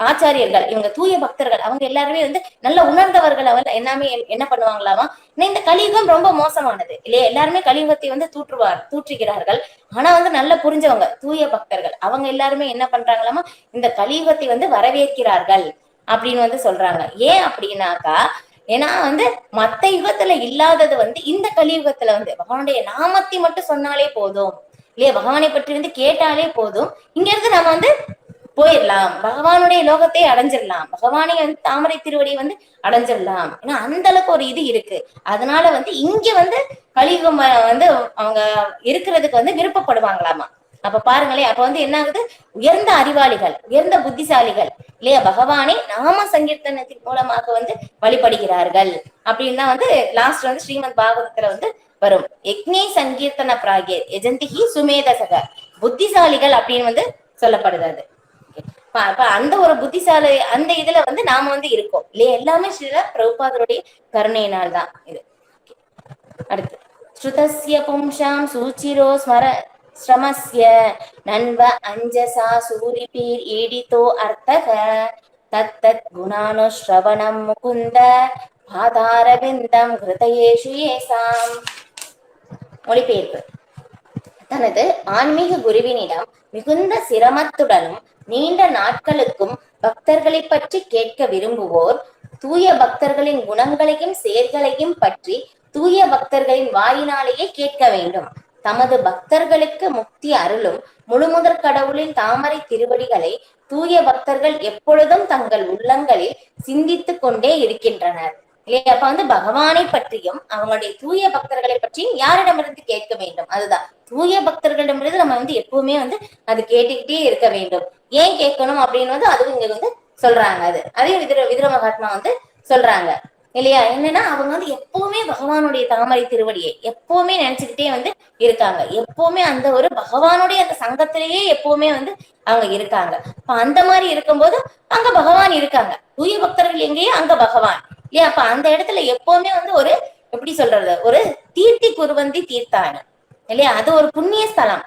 ஆச்சாரியர்கள், இவங்க தூய பக்தர்கள், அவங்க எல்லாருமே வந்து நல்ல உணர்ந்தவர்கள். அவங்க எல்லாமே என்ன பண்ணுவாங்களாமா, இந்த கலியுகம் ரொம்ப மோசமானது இல்லையா, எல்லாருமே கலியுகத்தை வந்து தூற்றுகிறார்கள். ஆனா வந்து நல்ல புரிஞ்சவங்க தூய பக்தர்கள் அவங்க எல்லாருமே என்ன பண்றாங்களாமா, இந்த கலியுகத்தை வந்து வரவேற்கிறார்கள் அப்படின்னு வந்து சொல்றாங்க. ஏன் அப்படின்னாக்கா, ஏன்னா வந்து மத்த யுகத்துல இல்லாதது வந்து இந்த கலியுகத்துல வந்து பகவானுடைய நாமத்தை மட்டும் சொன்னாலே போதும் இல்லையா, பகவானை பற்றி வந்து கேட்டாலே போதும், இங்க இருந்து நம்ம வந்து போயிடலாம், பகவானுடைய லோகத்தை அடைஞ்சிடலாம், பகவானை வந்து தாமரை திருவடியை வந்து அடைஞ்சிடலாம். ஏன்னா அந்த அளவுக்கு ஒரு இது இருக்கு. அதனால வந்து இங்க வந்து கலியுகம் வந்து அவங்க இருக்கிறதுக்கு வந்து விருப்பப்படுவாங்களாமா. அப்ப பாருங்களேன், அப்ப வந்து என்ன ஆகுது, உயர்ந்த அறிவாளிகள், உயர்ந்த புத்திசாலிகள் இல்லையா, பகவானை நாம சங்கீர்த்தனத்தின் மூலமாக வந்து வழிபடுகிறார்கள் அப்படின்னு தான் வந்து லாஸ்ட் வந்து ஸ்ரீமத் பாகவதத்துல வந்து வரும். யக்ஞை சங்கீர்த்தன பிராகிய எஜந்திகி சுமேதசக, புத்திசாலிகள் அப்படின்னு வந்து சொல்லப்படுது. அப்ப அந்த ஒரு புத்திசாலி அந்த இதுல வந்து நாம வந்து இருக்கோம் இல்லையா, எல்லாமே ஸ்ரீல பிரபுபாதருடைய கருணையினால் தான் இது. அடுத்து ஸ்ருதஸ்ய பும்சாம் சூச்சிரோ ஸ்மர ஸ்ரமஸ்ய நன்வ அஞ்சசா சூரிபீர் ஈடிதோ அர்த்தக தத்தத் குணானு ஸ்ரவணம் முகுந்த பாதாரவிந்தம் ஹிருதயேஷு ஏசாம். மொழிபெயர்ப்பு. தனது ஆன்மீக குருவினிடம் மிகுந்த சிரமத்துடனும் நீண்ட நாட்களுக்கும் பக்தர்களை பற்றி கேட்க விரும்புவோர் தூய பக்தர்களின் குணங்களையும் செயல்களையும் பற்றி தூய பக்தர்களின் வாயினாலேயே கேட்க வேண்டும். தமது பக்தர்களுக்கு முக்தி அருளும் முழுமுதற் கடவுளின் தாமரை திருவடிகளை தூய பக்தர்கள் எப்பொழுதும் தங்கள் உள்ளங்களில் சிந்தித்துக் கொண்டே இருக்கின்றனர். இல்லையா, அப்ப வந்து பகவானை பற்றியும் அவங்களுடைய தூய பக்தர்களை பற்றியும் யாரிடமிருந்து கேட்க வேண்டும், அதுதான் தூய பக்தர்களிடமிருந்து நம்ம வந்து எப்பவுமே வந்து அது கேட்டுக்கிட்டே இருக்க வேண்டும். ஏன் கேட்கணும் அப்படின்னு வந்து அதுவும் இங்க வந்து சொல்றாங்க. அதையும் விதுர மகாத்மா வந்து சொல்றாங்க இல்லையா, என்னன்னா அவங்க வந்து எப்பவுமே பகவானுடைய தாமரை திருவடியை எப்பவுமே நினைச்சுக்கிட்டே வந்து இருக்காங்க. எப்பவுமே அந்த ஒரு பகவானுடைய அந்த சங்கத்திலேயே எப்பவுமே வந்து அவங்க இருக்காங்க. அப்ப அந்த மாதிரி இருக்கும்போது அங்க பகவான் இருக்காங்க. தூய பக்தர்கள் எங்கேயோ அங்க பகவான் இல்லையா. அப்ப அந்த இடத்துல எப்பவுமே வந்து ஒரு எப்படி சொல்றது, ஒரு தீர்த்தி குருவந்தி தீர்த்தான இல்லையா, அது ஒரு புண்ணிய ஸ்தலம்.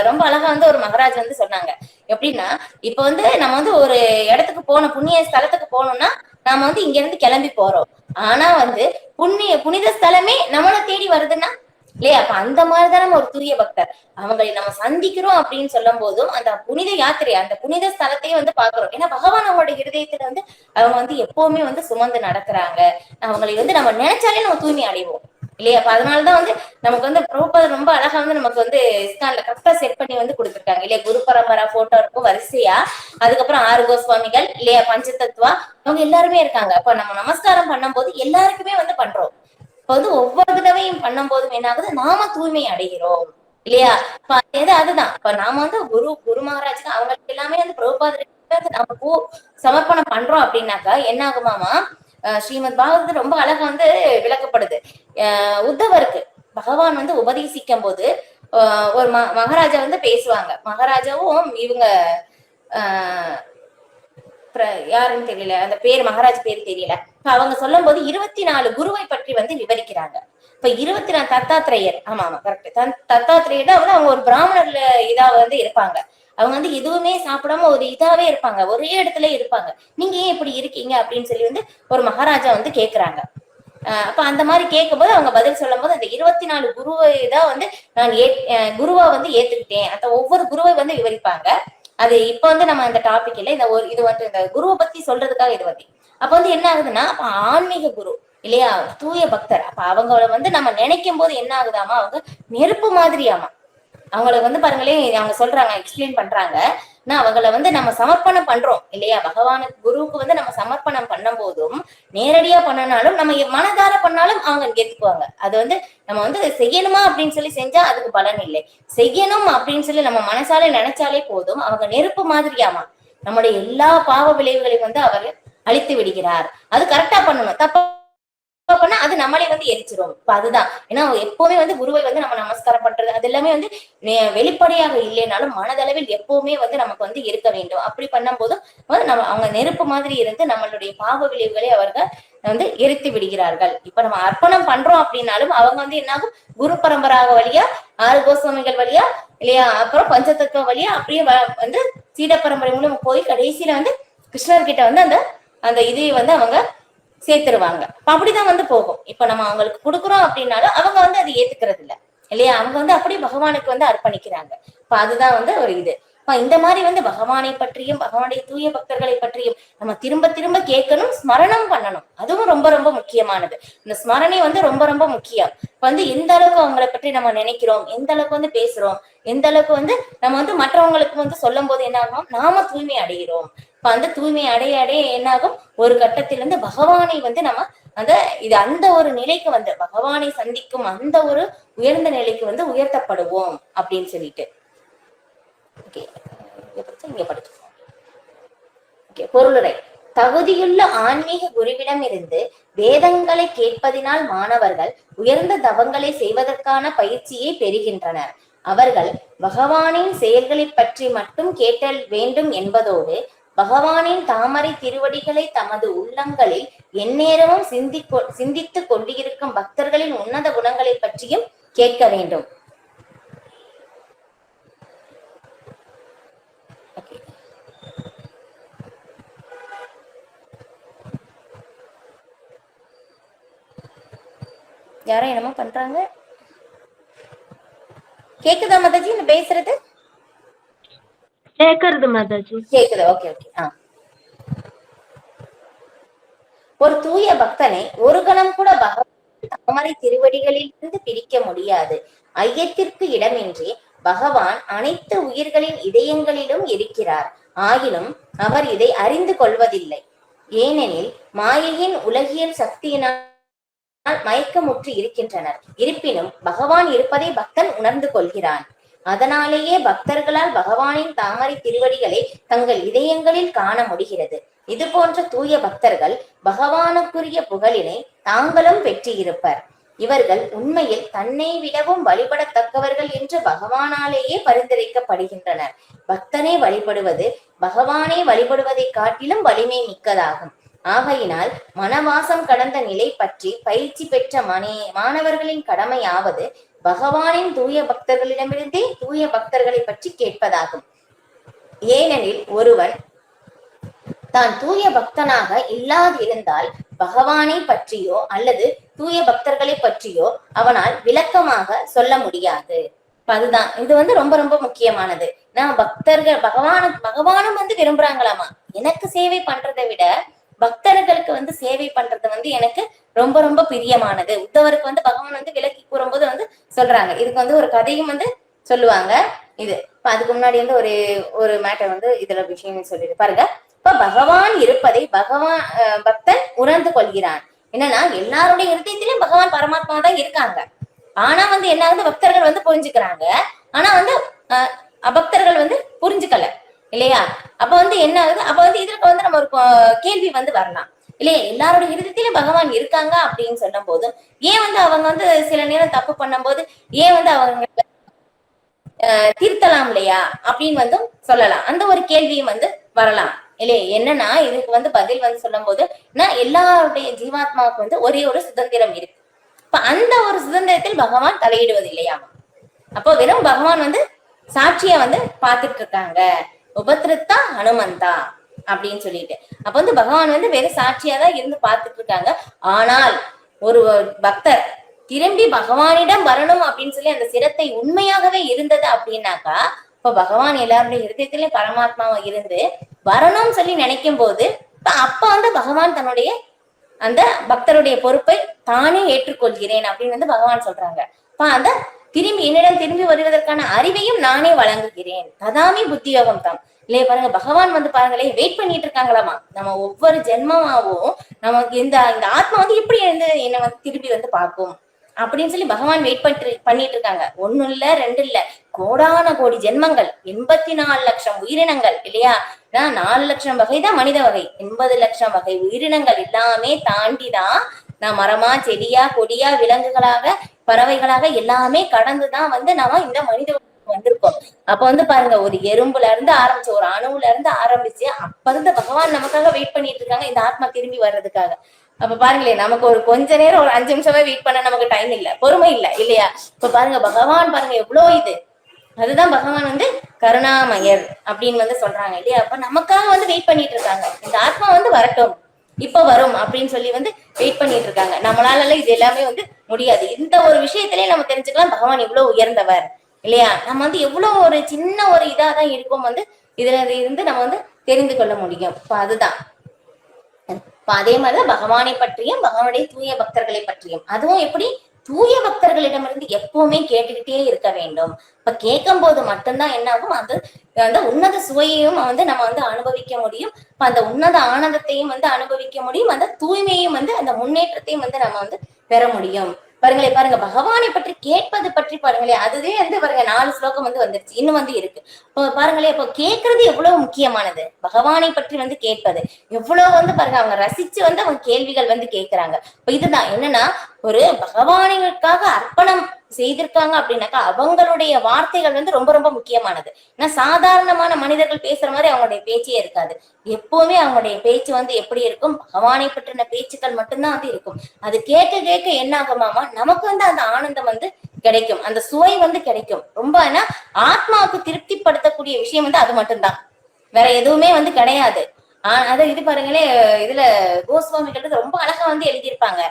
ரொம்ப அழகா வந்து ஒரு மகாராஜ் வந்து சொன்னாங்க. எப்படின்னா, இப்ப வந்து நம்ம வந்து ஒரு இடத்துக்கு போனோம், புண்ணிய ஸ்தலத்துக்கு போனோம்னா நாம வந்து இங்க இருந்து கிளம்பி போறோம். ஆனா வந்து புனித ஸ்தலமே நம்மளை தேடி வருதுன்னா இல்லையா, அப்ப அந்த மாதிரிதான் நம்ம ஒரு தூய பக்தர். அவங்களை நம்ம சந்திக்கிறோம் அப்படின்னு சொல்லும் போதும் அந்த புனித யாத்திரை, அந்த புனித ஸ்தலத்தையும் வந்து பாக்குறோம். ஏன்னா பகவான் அவங்களோட இருதயத்துல வந்து அவங்க வந்து எப்பவுமே வந்து சுமந்து நடக்கிறாங்க. அவங்களை வந்து நம்ம நினைச்சாலே நம்ம தூய்மை அடைவோம் இல்லையா. அப்ப அதனாலதான் வந்து நமக்கு வந்து பிரபுபாதர் ரொம்ப அழகா வந்து நமக்கு வந்து இஸ்கான்ல கரெக்டா செட் பண்ணி வந்து கொடுத்துருக்காங்க இல்லையா. குரு பரம்பரா போட்டோ இருக்கும் வரிசையா, அதுக்கப்புறம் 6 கோஸ்வாமிகள் இல்லையா, பஞ்சதத்துவா, அவங்க எல்லாருமே இருக்காங்க. அப்ப நம்ம நமஸ்காரம் பண்ணும் போது எல்லாருக்குமே வந்து பண்றோம். இப்ப வந்து ஒவ்வொரு தடவையும் பண்ணும் போதும் என்ன ஆகுது, நாம தூய்மை அடைகிறோம் இல்லையா. அதுதான் இப்ப நாம வந்து குரு மகாராஜ் அவங்களுக்கு எல்லாமே வந்து பிரபுபாதருக்கு நம்ம சமர்ப்பணம் பண்றோம் அப்படின்னாக்கா என்ன ஆகுமாமா, ஸ்ரீமத் பாகவதர் ரொம்ப அழகா வந்து விளக்கப்படுது. உத்தவருக்கு பகவான் வந்து உபதேசிக்கும் போது ஒரு மகாராஜா வந்து பேசுவாங்க. மகாராஜாவும் இவங்க யாருன்னு தெரியல, அந்த பேர் மகாராஜ் பேர் தெரியல. அவங்க சொல்லும் போது 24 குருவை பற்றி வந்து விவரிக்கிறாங்க. இப்ப 24 தத்தாத்திரேயர், ஆமா ஆமா கரெக்ட், தத்தாத்திரேயர் தான் வந்து அவங்க ஒரு பிராமணர்ல இதா வந்து இருப்பாங்க. அவங்க வந்து எதுவுமே சாப்பிடாம ஒரு இதாவே இருப்பாங்க, ஒரே இடத்துல இருப்பாங்க. நீங்க ஏன் இப்படி இருக்கீங்க அப்படின்னு சொல்லி வந்து ஒரு மகாராஜா வந்து கேக்குறாங்க. அப்ப அந்த மாதிரி கேட்கும் போது அவங்க பதில் சொல்லும் போது அந்த 24 குருவை தான் வந்து நான் குருவா வந்து ஏத்துக்கிட்டேன். அந்த ஒவ்வொரு குருவை வந்து விவரிப்பாங்க. அது இப்ப வந்து நம்ம அந்த டாபிக் இல்ல, இது வந்து இந்த குருவை பத்தி சொல்றதுக்காக இது பத்தி. அப்ப வந்து என்ன ஆகுதுன்னா, அப்ப ஆன்மீக குரு இல்லையா, தூய பக்தர், அப்ப அவங்கள வந்து நம்ம நினைக்கும் போது என்ன ஆகுதாமா, அவங்க நெருப்பு மாதிரியாமா. அவங்களுக்கு வந்து பாருங்களேன், அவங்க சொல்றாங்க, எக்ஸ்பிளைன் பண்றாங்க. அவங்கள வந்து நம்ம சமர்ப்பணம் பண்றோம் இல்லையா, பகவானுக்கு குருவுக்கு வந்து நம்ம சமர்ப்பணம் பண்ணும் போதும் நேரடியா பண்ணனாலும் நம்ம மனதார பண்ணாலும் அவங்க ஏத்துக்குவாங்க. அது வந்து நம்ம வந்து செய்யணுமா அப்படின்னு சொல்லி செஞ்சா அதுக்கு பலன் இல்லை. செய்யணும் அப்படின்னு சொல்லி நம்ம மனசாலே நினைச்சாலே போதும், அவங்க நெருப்பு மாதிரியாமா. நம்முடைய எல்லா பாவ விளைவுகளையும் வந்து அவர் அழித்து விடுகிறார். அது கரெக்டா பண்ணணும், தப்பா பண்ணா அது நம்மளே வந்து எரிச்சிரும். இப்ப அதுதான், ஏன்னா எப்பவுமே வந்து குருவை வந்து நம்ம நமஸ்காரம் பண்றது அது எல்லாமே வந்து வெளிப்படையாக இல்லைனாலும் மனதளவில் எப்பவுமே வந்து நமக்கு வந்து இருக்க வேண்டும். அப்படி பண்ணும் போதும் நம்ம அவங்க நெருப்பு மாதிரி இருந்து நம்மளுடைய பாவ விளைவுகளை அவர்கள் வந்து எரித்து விடுகிறார்கள். இப்ப நம்ம அர்ப்பணம் பண்றோம் அப்படின்னாலும் அவங்க வந்து என்னாகும், குரு பரம்பராக வழியா 6 கோஸ்வாமிகள் வழியா இல்லையா, அப்புறம் பஞ்சதத்துவ வழியா அப்படியே வந்து சீட பரம்பரை மூலம் போய் கடைசியில வந்து கிருஷ்ணர்கிட்ட வந்து அந்த அந்த இதையை வந்து அவங்க சேர்த்துருவாங்க. அப்படிதான் வந்து போகும். இப்ப நம்ம அவங்களுக்கு கொடுக்குறோம் அப்படின்னாலும் அவங்க வந்து அதை ஏத்துக்கிறது இல்ல இல்லையா? அவங்க வந்து அப்படி பகவானுக்கு வந்து அர்ப்பணிக்கிறாங்க. இப்ப அதுதான் வந்து ஒரு இது. இந்த மாதிரி வந்து பகவானை பற்றியும் பகவானுடைய தூய பக்தர்களை பற்றியும் நம்ம திரும்ப திரும்ப கேட்கணும், ஸ்மரணம் பண்ணணும். அதுவும் ரொம்ப ரொம்ப முக்கியமானது. இந்த ஸ்மரணை வந்து ரொம்ப ரொம்ப முக்கியம். இப்ப வந்து எந்த அளவுக்கு அவங்களை பற்றி நம்ம நினைக்கிறோம், எந்த அளவுக்கு வந்து பேசுறோம், எந்த அளவுக்கு வந்து நம்ம வந்து மற்றவங்களுக்கு வந்து சொல்லும் போது என்ன ஆகும், நாம தூய்மை அடைகிறோம். இப்ப அந்த தூய்மை அடைய அடைய என்னாகும், ஒரு கட்டத்திலிருந்து பகவானை வந்து நம்ம அந்த இது அந்த ஒரு நிலைக்கு வந்து பகவானை சந்திக்கும் அந்த ஒரு உயர்ந்த நிலைக்கு வந்து உயர்த்தப்படுவோம் அப்படின்னு சொல்லிட்டு பொருளுரை. தகுதியுள்ள ஆன்மீக குருவிடம் இருந்து வேதங்களை கேட்பதினால் மாணவர்கள் உயர்ந்த தவங்களை செய்வதற்கான பயிற்சியை பெறுகின்றனர். அவர்கள் பகவானின் செயல்களை பற்றி மட்டும் கேட்டல் வேண்டும் என்பதோடு பகவானின் தாமரை திருவடிகளை தமது உள்ளங்களில் எந்நேரமும் சிந்தித்துக் கொண்டிருக்கும் பக்தர்களின் உன்னத குணங்களை பற்றியும் கேட்க வேண்டும். யாரும் என்னமோ பண்றாங்க. கேக்குதா மாதாஜி நான் பேசுறது? கேக்குது மாதாஜி. கேக்குது. Okay okay. ஒரு தூய பக்தனை ஒரு கணம் கூட தாமரை திருவடிகளில் இருந்து பிரிக்க முடியாது. ஐயத்திற்கு இடமின்றி பகவான் அனைத்து உயிர்களின் இதயங்களிலும் இருக்கிறார். ஆயினும் அவர் இதை அறிந்து கொள்வதில்லை. ஏனெனில் மாயையின் உலகியல் சக்தியினால் மயக்கமுற்று இருக்கின்றனர். இருப்பினும் பகவான் இருப்பதை பக்தன் உணர்ந்து கொள்கிறான். அதனாலேயே பக்தர்களால் பகவானின் தாமரை திருவடிகளை தங்கள் இதயங்களில் காண முடிகிறது. இது போன்ற தூய பக்தர்கள் பகவானுக்குரிய புகழினை தாங்களும் பெற்றிருப்பர். இவர்கள் உண்மையில் தன்னை விடவும் வழிபடத்தக்கவர்கள் என்று பகவானாலேயே பரிந்துரைக்கப்படுகின்றனர். பக்தனை வழிபடுவது பகவானை வழிபடுவதை காட்டிலும் வலிமை மிக்கதாகும். ஆகையினால் மனவாசம் கடந்த நிலை பற்றி பயிற்சி பெற்ற மாணவர்களின் கடமையாவது பகவானின் தூய பக்தர்களிடமிருந்தே தூய பக்தர்களை பற்றி கேட்பதாகும். ஏனெனில் ஒருவன் தான் தூய பக்தனாக இல்லாதிருந்தால் பகவானை பற்றியோ அல்லது தூய பக்தர்களை பற்றியோ அவனால் விளக்கமாக சொல்ல முடியாது. அதுதான் இது வந்து ரொம்ப ரொம்ப முக்கியமானது. நான் பக்தர்கள் பகவானும் வந்து விரும்புறாங்களாமா. எனக்கு சேவை பண்றதை விட பக்தர்களுக்கு வந்து சேவை பண்றது வந்து எனக்கு ரொம்ப ரொம்ப பிரியமானது. உத்தவருக்கு வந்து பகவான் வந்து விளக்கி கூறும்போது வந்து சொல்றாங்க. இதுக்கு வந்து ஒரு கதையும் வந்து சொல்லுவாங்க. இது அதுக்கு முன்னாடி வந்து ஒரு மேட்டர் வந்து இதுல விஷயம் சொல்லிடு பாருங்க. இப்ப பகவான் இருப்பதை பக்தன் உணர்ந்து கொள்கிறான். என்னன்னா எல்லாருடைய இருதயத்திலும் பகவான் பரமாத்மா தான் இருக்காங்க. ஆனா வந்து என்ன ஆகுது, பக்தர்கள் வந்து புரிஞ்சுக்கிறாங்க. ஆனா வந்து அபக்தர்கள் வந்து புரிஞ்சுக்கல இல்லையா? அப்ப வந்து என்ன ஆகுது, அப்ப வந்து இதுக்கு வந்து நம்ம ஒரு கேள்வி வந்து வரலாம் இல்லையா? எல்லாரோட இருதயத்திலும் பகவான் இருக்காங்க அப்படின்னு சொல்லும் போது ஏன் வந்து அவங்க வந்து சில நேரம் தப்பு பண்ணும் போது ஏன் வந்து அவங்க திருத்தலாம் இல்லையா அப்படின்னு வந்து சொல்லலாம். அந்த ஒரு கேள்வியும் வந்து வரலாம் இல்லையா? என்னன்னா இதுக்கு வந்து பதில் வந்து சொல்லும் போது எல்லாருடைய ஜீவாத்மாவுக்கு வந்து ஒரே ஒரு சுதந்திரம் இருக்கு. இப்ப அந்த ஒரு சுதந்திரத்தில் பகவான் தலையிடுவது இல்லையாமா. அப்போ வெறும் பகவான் வந்து சாட்சியா வந்து பாத்துட்டு இருக்காங்க. உபத்ருத்தா ஹனுமந்தா அப்படின்னு சொல்லிட்டு அப்ப வந்து பகவான் வந்து வெறும் சாட்சியாதான் இருந்து பார்த்துட்டு இருக்காங்க. ஆனால் ஒரு பக்தர் திரும்பி பகவானிடம் வரணும் அப்படின்னு சொல்லி அந்த சிரத்தை உண்மையாகவே இருந்தது அப்படின்னாக்கா, இப்ப பகவான் எல்லாருடைய ஹிருதயத்திலயும் பரமாத்மாவா இருந்து வரணும்னு சொல்லி நினைக்கும் போது அப்ப வந்து பகவான் தன்னுடைய அந்த பக்தருடைய பொறுப்பை தானே ஏற்றுக்கொள்கிறேன் அப்படின்னு வந்து பகவான் சொல்றாங்க. அந்த என்னிடம் திரும்பி வருவதற்கான அறிவையும் நானே வழங்குகிறேன். ததாமி புத்தியோகம் தான் இல்லையா? பாருங்க, பகவான் வந்து பாருங்களே வெயிட் பண்ணிட்டு இருக்காங்களாமா. நம்ம ஒவ்வொரு ஜென்மமாவும் நமக்கு இந்த ஆத்மா வந்து எப்படி என்ன வந்து திரும்பி வந்து பார்க்கும் அப்படின்னு சொல்லி பகவான் வெயிட் பண்ணிட்டு இருக்காங்க. ஒண்ணு இல்ல, ரெண்டு இல்ல, கோடான கோடி ஜென்மங்கள், 84 லட்சம் உயிரினங்கள் இல்லையா? 4 லட்சம் வகைதான் மனித வகை, 80 லட்சம் வகை உயிரினங்கள் எல்லாமே தாண்டிதான் நான் மரமா செடியா கொடியா விலங்குகளாக பறவைகளாக எல்லாமே கடந்துதான் வந்து நாம இந்த மனித வந்திருக்கோம். அப்ப வந்து பாருங்க, ஒரு எறும்புல இருந்து ஆரம்பிச்சு ஒரு அணுவுல இருந்து ஆரம்பிச்சு அப்ப இருந்து பகவான் நமக்காக வெயிட் பண்ணிட்டு இருக்காங்க இந்த ஆத்மா திரும்பி வர்றதுக்காக. அப்ப பாருங்களேன், நமக்கு ஒரு கொஞ்ச நேரம் ஒரு 5 நிமிஷமே வெயிட் பண்ண நமக்கு டைம் இல்ல, பொறுமை இல்ல இல்லையா? இப்ப பாருங்க பகவான் பாருங்க எவ்வளவு இது அதுதான் பகவான் வந்து கருணாமயர் அப்படின்னு வந்து சொல்றாங்க இல்லையா. அப்ப நமக்காக வந்து வெயிட் பண்ணிட்டு இருக்காங்க, இந்த ஆத்மா வந்து வரட்டும், இப்ப வரும் அப்படின்னு சொல்லி வந்து வெயிட் பண்ணிட்டு இருக்காங்க. நம்மளால இது எல்லாமே வந்து முடியாது. இந்த ஒரு விஷயத்திலேயே நம்ம தெரிஞ்சுக்கலாம் பகவான் இவ்வளவு உயர்ந்தவர் இல்லையா. நம்ம வந்து எவ்வளவு ஒரு சின்ன ஒரு இதாதான் இருக்கும் வந்து இதுல இருந்து நம்ம வந்து தெரிந்து கொள்ள முடியும். இப்ப அதுதான் அதே மாதிரிதான் பகவானை பற்றியும் பகவானுடைய தூய பக்தர்களை பற்றியும், அதுவும் எப்படி தூய பக்தர்களிடமிருந்து எப்பவுமே கேட்டுக்கிட்டே இருக்க வேண்டும். இப்ப கேட்கும் போது மட்டும்தான் என்ன ஆகும், அது அந்த உன்னத சுவையையும் வந்து நம்ம வந்து அனுபவிக்க முடியும். அந்த உன்னத ஆனந்தத்தையும் வந்து அனுபவிக்க முடியும். அந்த தூய்மையும் வந்து அந்த முன்னேற்றத்தையும் வந்து நம்ம வந்து பெற முடியும். பாருங்களேன், பாருங்க பகவானை பற்றி கேட்பது பற்றி பாருங்களேன், அதுவே வந்து பாருங்க 4 ஸ்லோகம் வந்து வந்துருச்சு, இன்னும் வந்து இருக்கு. இப்போ பாருங்களேன், இப்போ கேட்கறது எவ்வளவு முக்கியமானது, பகவானை பற்றி வந்து கேட்பது எவ்வளவு வந்து பாருங்க, அவங்க ரசிச்சு வந்து அவங்க கேள்விகள் வந்து கேட்கிறாங்க. இப்ப இதுதான் என்னன்னா, ஒரு பகவானுக்காக அர்ப்பணம் செய்திருக்காங்க அப்படின்னாக்கா அவங்களுடைய வார்த்தைகள் வந்து ரொம்ப ரொம்ப முக்கியமானது. ஏன்னா சாதாரணமான மனிதர்கள் பேசுற மாதிரி அவங்களுடைய பேச்சே இருக்காது. எப்பவுமே அவங்களுடைய பேச்சு வந்து எப்படி இருக்கும், பகவானை பற்றின பேச்சுக்கள் மட்டும்தான் வந்து இருக்கும். அது கேட்க கேட்க என்ன ஆகுமாமா, நமக்கு வந்து அந்த ஆனந்தம் வந்து கிடைக்கும், அந்த சுவை வந்து கிடைக்கும். ரொம்ப ஏன்னா ஆத்மாவுக்கு திருப்திப்படுத்தக்கூடிய விஷயம் வந்து அது மட்டும்தான், வேற எதுவுமே வந்து கிடையாது. அத இது பாருங்களே, இதுல கோஸ்வாமிகள் ரொம்ப அழகா வந்து எழுதியிருப்பாங்க.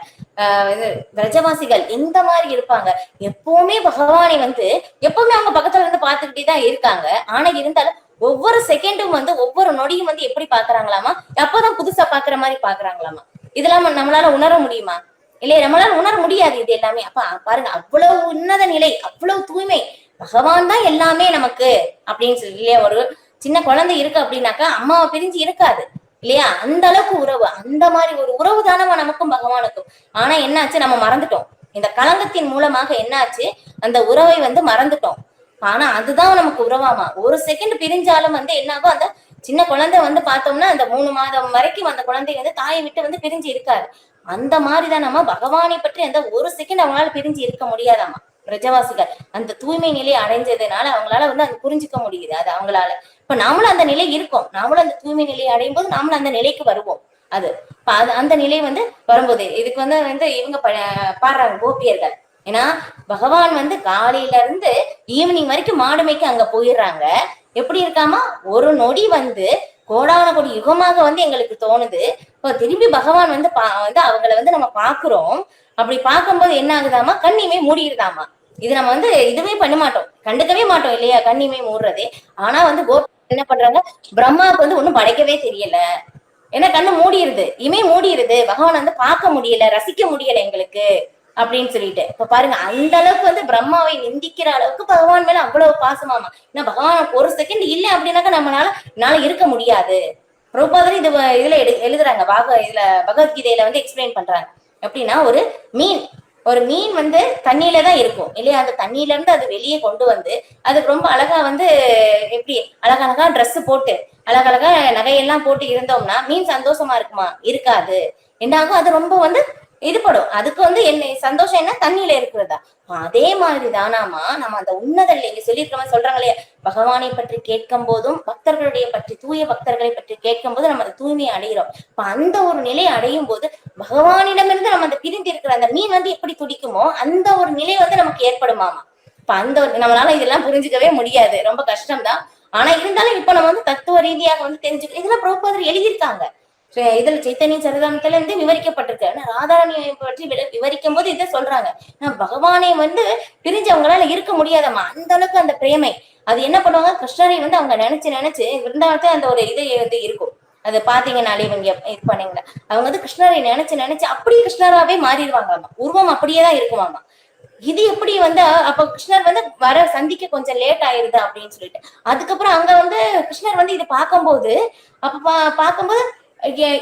பிரஜவாசிகள் இந்த மாதிரி இருப்பாங்க, எப்பவுமே பகவானை வந்து எப்பவுமே அவங்க பக்கத்துல இருந்து பாத்துக்கிட்டே தான் இருக்காங்க. ஆனா இருந்தாலும் ஒவ்வொரு செகண்டும் வந்து ஒவ்வொரு நொடியும் வந்து எப்படி பாக்குறாங்களாமா, அப்பதான் புதுசா பாக்குற மாதிரி பாக்குறாங்களாமா. இதெல்லாம் நம்மளால உணர முடியுமா? இல்லையா, நம்மளால உணர முடியாது இது எல்லாமே. அப்ப பாருங்க, அவ்வளவு உன்னத நிலை, அவ்வளவு தூய்மை, பகவான் தான் எல்லாமே நமக்கு அப்படின்னு சொல்லி இல்லையா. ஒரு சின்ன குழந்தை இருக்கு அப்படின்னாக்கா அம்மாவை பிரிஞ்சு இருக்காது இல்லையா, அந்த அளவுக்கு உறவு. அந்த மாதிரி ஒரு உறவு தானமா நமக்கும் பகவானுக்கும். ஆனா என்னாச்சு, நம்ம மறந்துட்டோம். இந்த களங்கத்தின் மூலமாக என்னாச்சு, அந்த உறவை வந்து மறந்துட்டோம். ஆனா அதுதான் நமக்கு உறவாமா. ஒரு செகண்ட் பிரிஞ்சாலும் வந்து என்னாகும், அந்த சின்ன குழந்தை வந்து பார்த்தோம்னா அந்த 3 மாதம் வரைக்கும் அந்த குழந்தை வந்து தாயை விட்டு வந்து பிரிஞ்சு இருக்காது. அந்த மாதிரிதான் நம்ம பகவானை பற்றி அந்த ஒரு செகண்ட் அவங்களால பிரிஞ்சு இருக்க முடியாதாமா. பிரஜவாசிகள் அந்த தூய்மை நிலையை அடைஞ்சதுனால அவங்களால வந்து அது புரிஞ்சுக்க முடியுது. அது அவங்களால இப்ப நாமளும் அந்த நிலை இருக்கோம், நாமளும் அந்த தூய்மை நிலையை அடையும் போது நாமளும் அந்த நிலைக்கு வருவோம். அது அந்த நிலை வந்து வரும்போது இதுக்கு வந்து வந்து இவங்க பாடுறாங்க கோபியர்கள். ஏன்னா பகவான் வந்து காலையில இருந்து ஈவினிங் வரைக்கும் மாடு மேய்க்க அங்க போயிடுறாங்க. எப்படி இருக்காமா, ஒரு நொடி வந்து கோடான கோடி யுகமாக வந்து எங்களுக்கு தோணுது. இப்போ திரும்பி பகவான் வந்து வந்து அவங்களை வந்து நம்ம பாக்குறோம். அப்படி பார்க்கும்போது என்ன ஆகுதாமா, கண்ணியுமே மூடிடுதாமா. இது நம்ம வந்து இதுவே பண்ண மாட்டோம், கண்டுக்கவே மாட்டோம் இல்லையா, கண்ணியுமே மூடுறது. ஆனா வந்து கோபி என்ன பண்றாங்க, பிரம்மாவுக்கு வந்து ஒண்ணும் படைக்கவே தெரியல, ஏன்னா கண்ணு மூடிடுது, இமே மூடிடுது, பகவான் வந்து பார்க்க முடியல, ரசிக்க முடியல எங்களுக்கு அப்படின்னு சொல்லிட்டு. இப்ப பாருங்க, அந்த அளவுக்கு வந்து பிரம்மாவை நிந்திக்கிற அளவுக்கு பகவான் மேல அவ்வளவு பாசமாமா. ஏன்னா பகவான் ஒரு செகண்ட் இல்லை அப்படின்னாக்கா நம்மளால இருக்க முடியாது. பிரபுபாதர் இதுல எழுதுறாங்க, இதுல பகவத்கீதையில வந்து எக்ஸ்பிளைன் பண்றாங்க. எப்படின்னா, ஒரு மீன் வந்து தண்ணியில தான் இருக்கும் இல்லையா, அந்த தண்ணியில இருந்து அது வெளியே கொண்டு வந்து அதுக்கு ரொம்ப அழகா வந்து எப்படி அழகழகா ட்ரெஸ் போட்டு அழகழகா நகையெல்லாம் போட்டு இருந்தோம்னா மீன் சந்தோஷமா இருக்குமா, இருக்காது. என்னாகும், அது ரொம்ப வந்து இதுபடும். அதுக்கு வந்து என்ன சந்தோஷம், என்ன தண்ணியில இருக்கிறதா. அதே மாதிரிதானாமா நம்ம அந்த உன்னத நிலை சொல்லியிருக்கிற சொல்றாங்களே, பகவானை பற்றி கேட்கும் போதும் பக்தர்களுடைய பற்றி தூய பக்தர்களை பற்றி கேட்கும் போது நம்ம அந்த தூய்மையை அடைகிறோம். இப்ப அந்த ஒரு நிலை அடையும் போது பகவானிடமிருந்து நம்ம அந்த பிரிந்து இருக்கிற அந்த மீன் வந்து எப்படி துடிக்குமோ அந்த ஒரு நிலை வந்து நமக்கு ஏற்படுமாமா. இப்ப அந்த நம்மளால இதெல்லாம் புரிஞ்சுக்கவே முடியாது, ரொம்ப கஷ்டம்தான். ஆனா இருந்தாலும் இப்ப நம்ம வந்து தத்துவ ரீதியாக வந்து தெரிஞ்சுக்க, இதெல்லாம் பிரபுபாதர் எழுதியிருக்காங்க. இதுல சைத்தன்ய சரிதாமத்துல இருந்து விவரிக்கப்பட்டிருக்கு. ஆனா ராதாரணியை பற்றி விவரிக்கும் போது இதை சொல்றாங்க, பகவானை வந்து பிரிஞ்சவங்களால இருக்க முடியாதம்மா, அந்த அளவுக்கு அந்த பிரேமை. அது என்ன பண்ணுவாங்க, கிருஷ்ணரை வந்து அவங்க நினைச்சு நினைச்சு விருந்தாவனத்துல அந்த ஒரு இது வந்து இருக்கும். அது பாத்தீங்கன்னாலே இவங்க இது பண்ணீங்கன்னா அவங்க வந்து கிருஷ்ணரை நினைச்சு நினைச்சு அப்படியே கிருஷ்ணராவே மாறிடுவாங்களாமா, உருவம் அப்படியேதான் இருக்குமாமா. இது எப்படி வந்து அப்ப கிருஷ்ணர் வந்து வர சந்திக்க கொஞ்சம் லேட் ஆயிருது அப்படின்னு சொல்லிட்டு, அதுக்கப்புறம் அங்க வந்து கிருஷ்ணர் வந்து இது பார்க்கும்போது அப்ப பார்க்கும்போது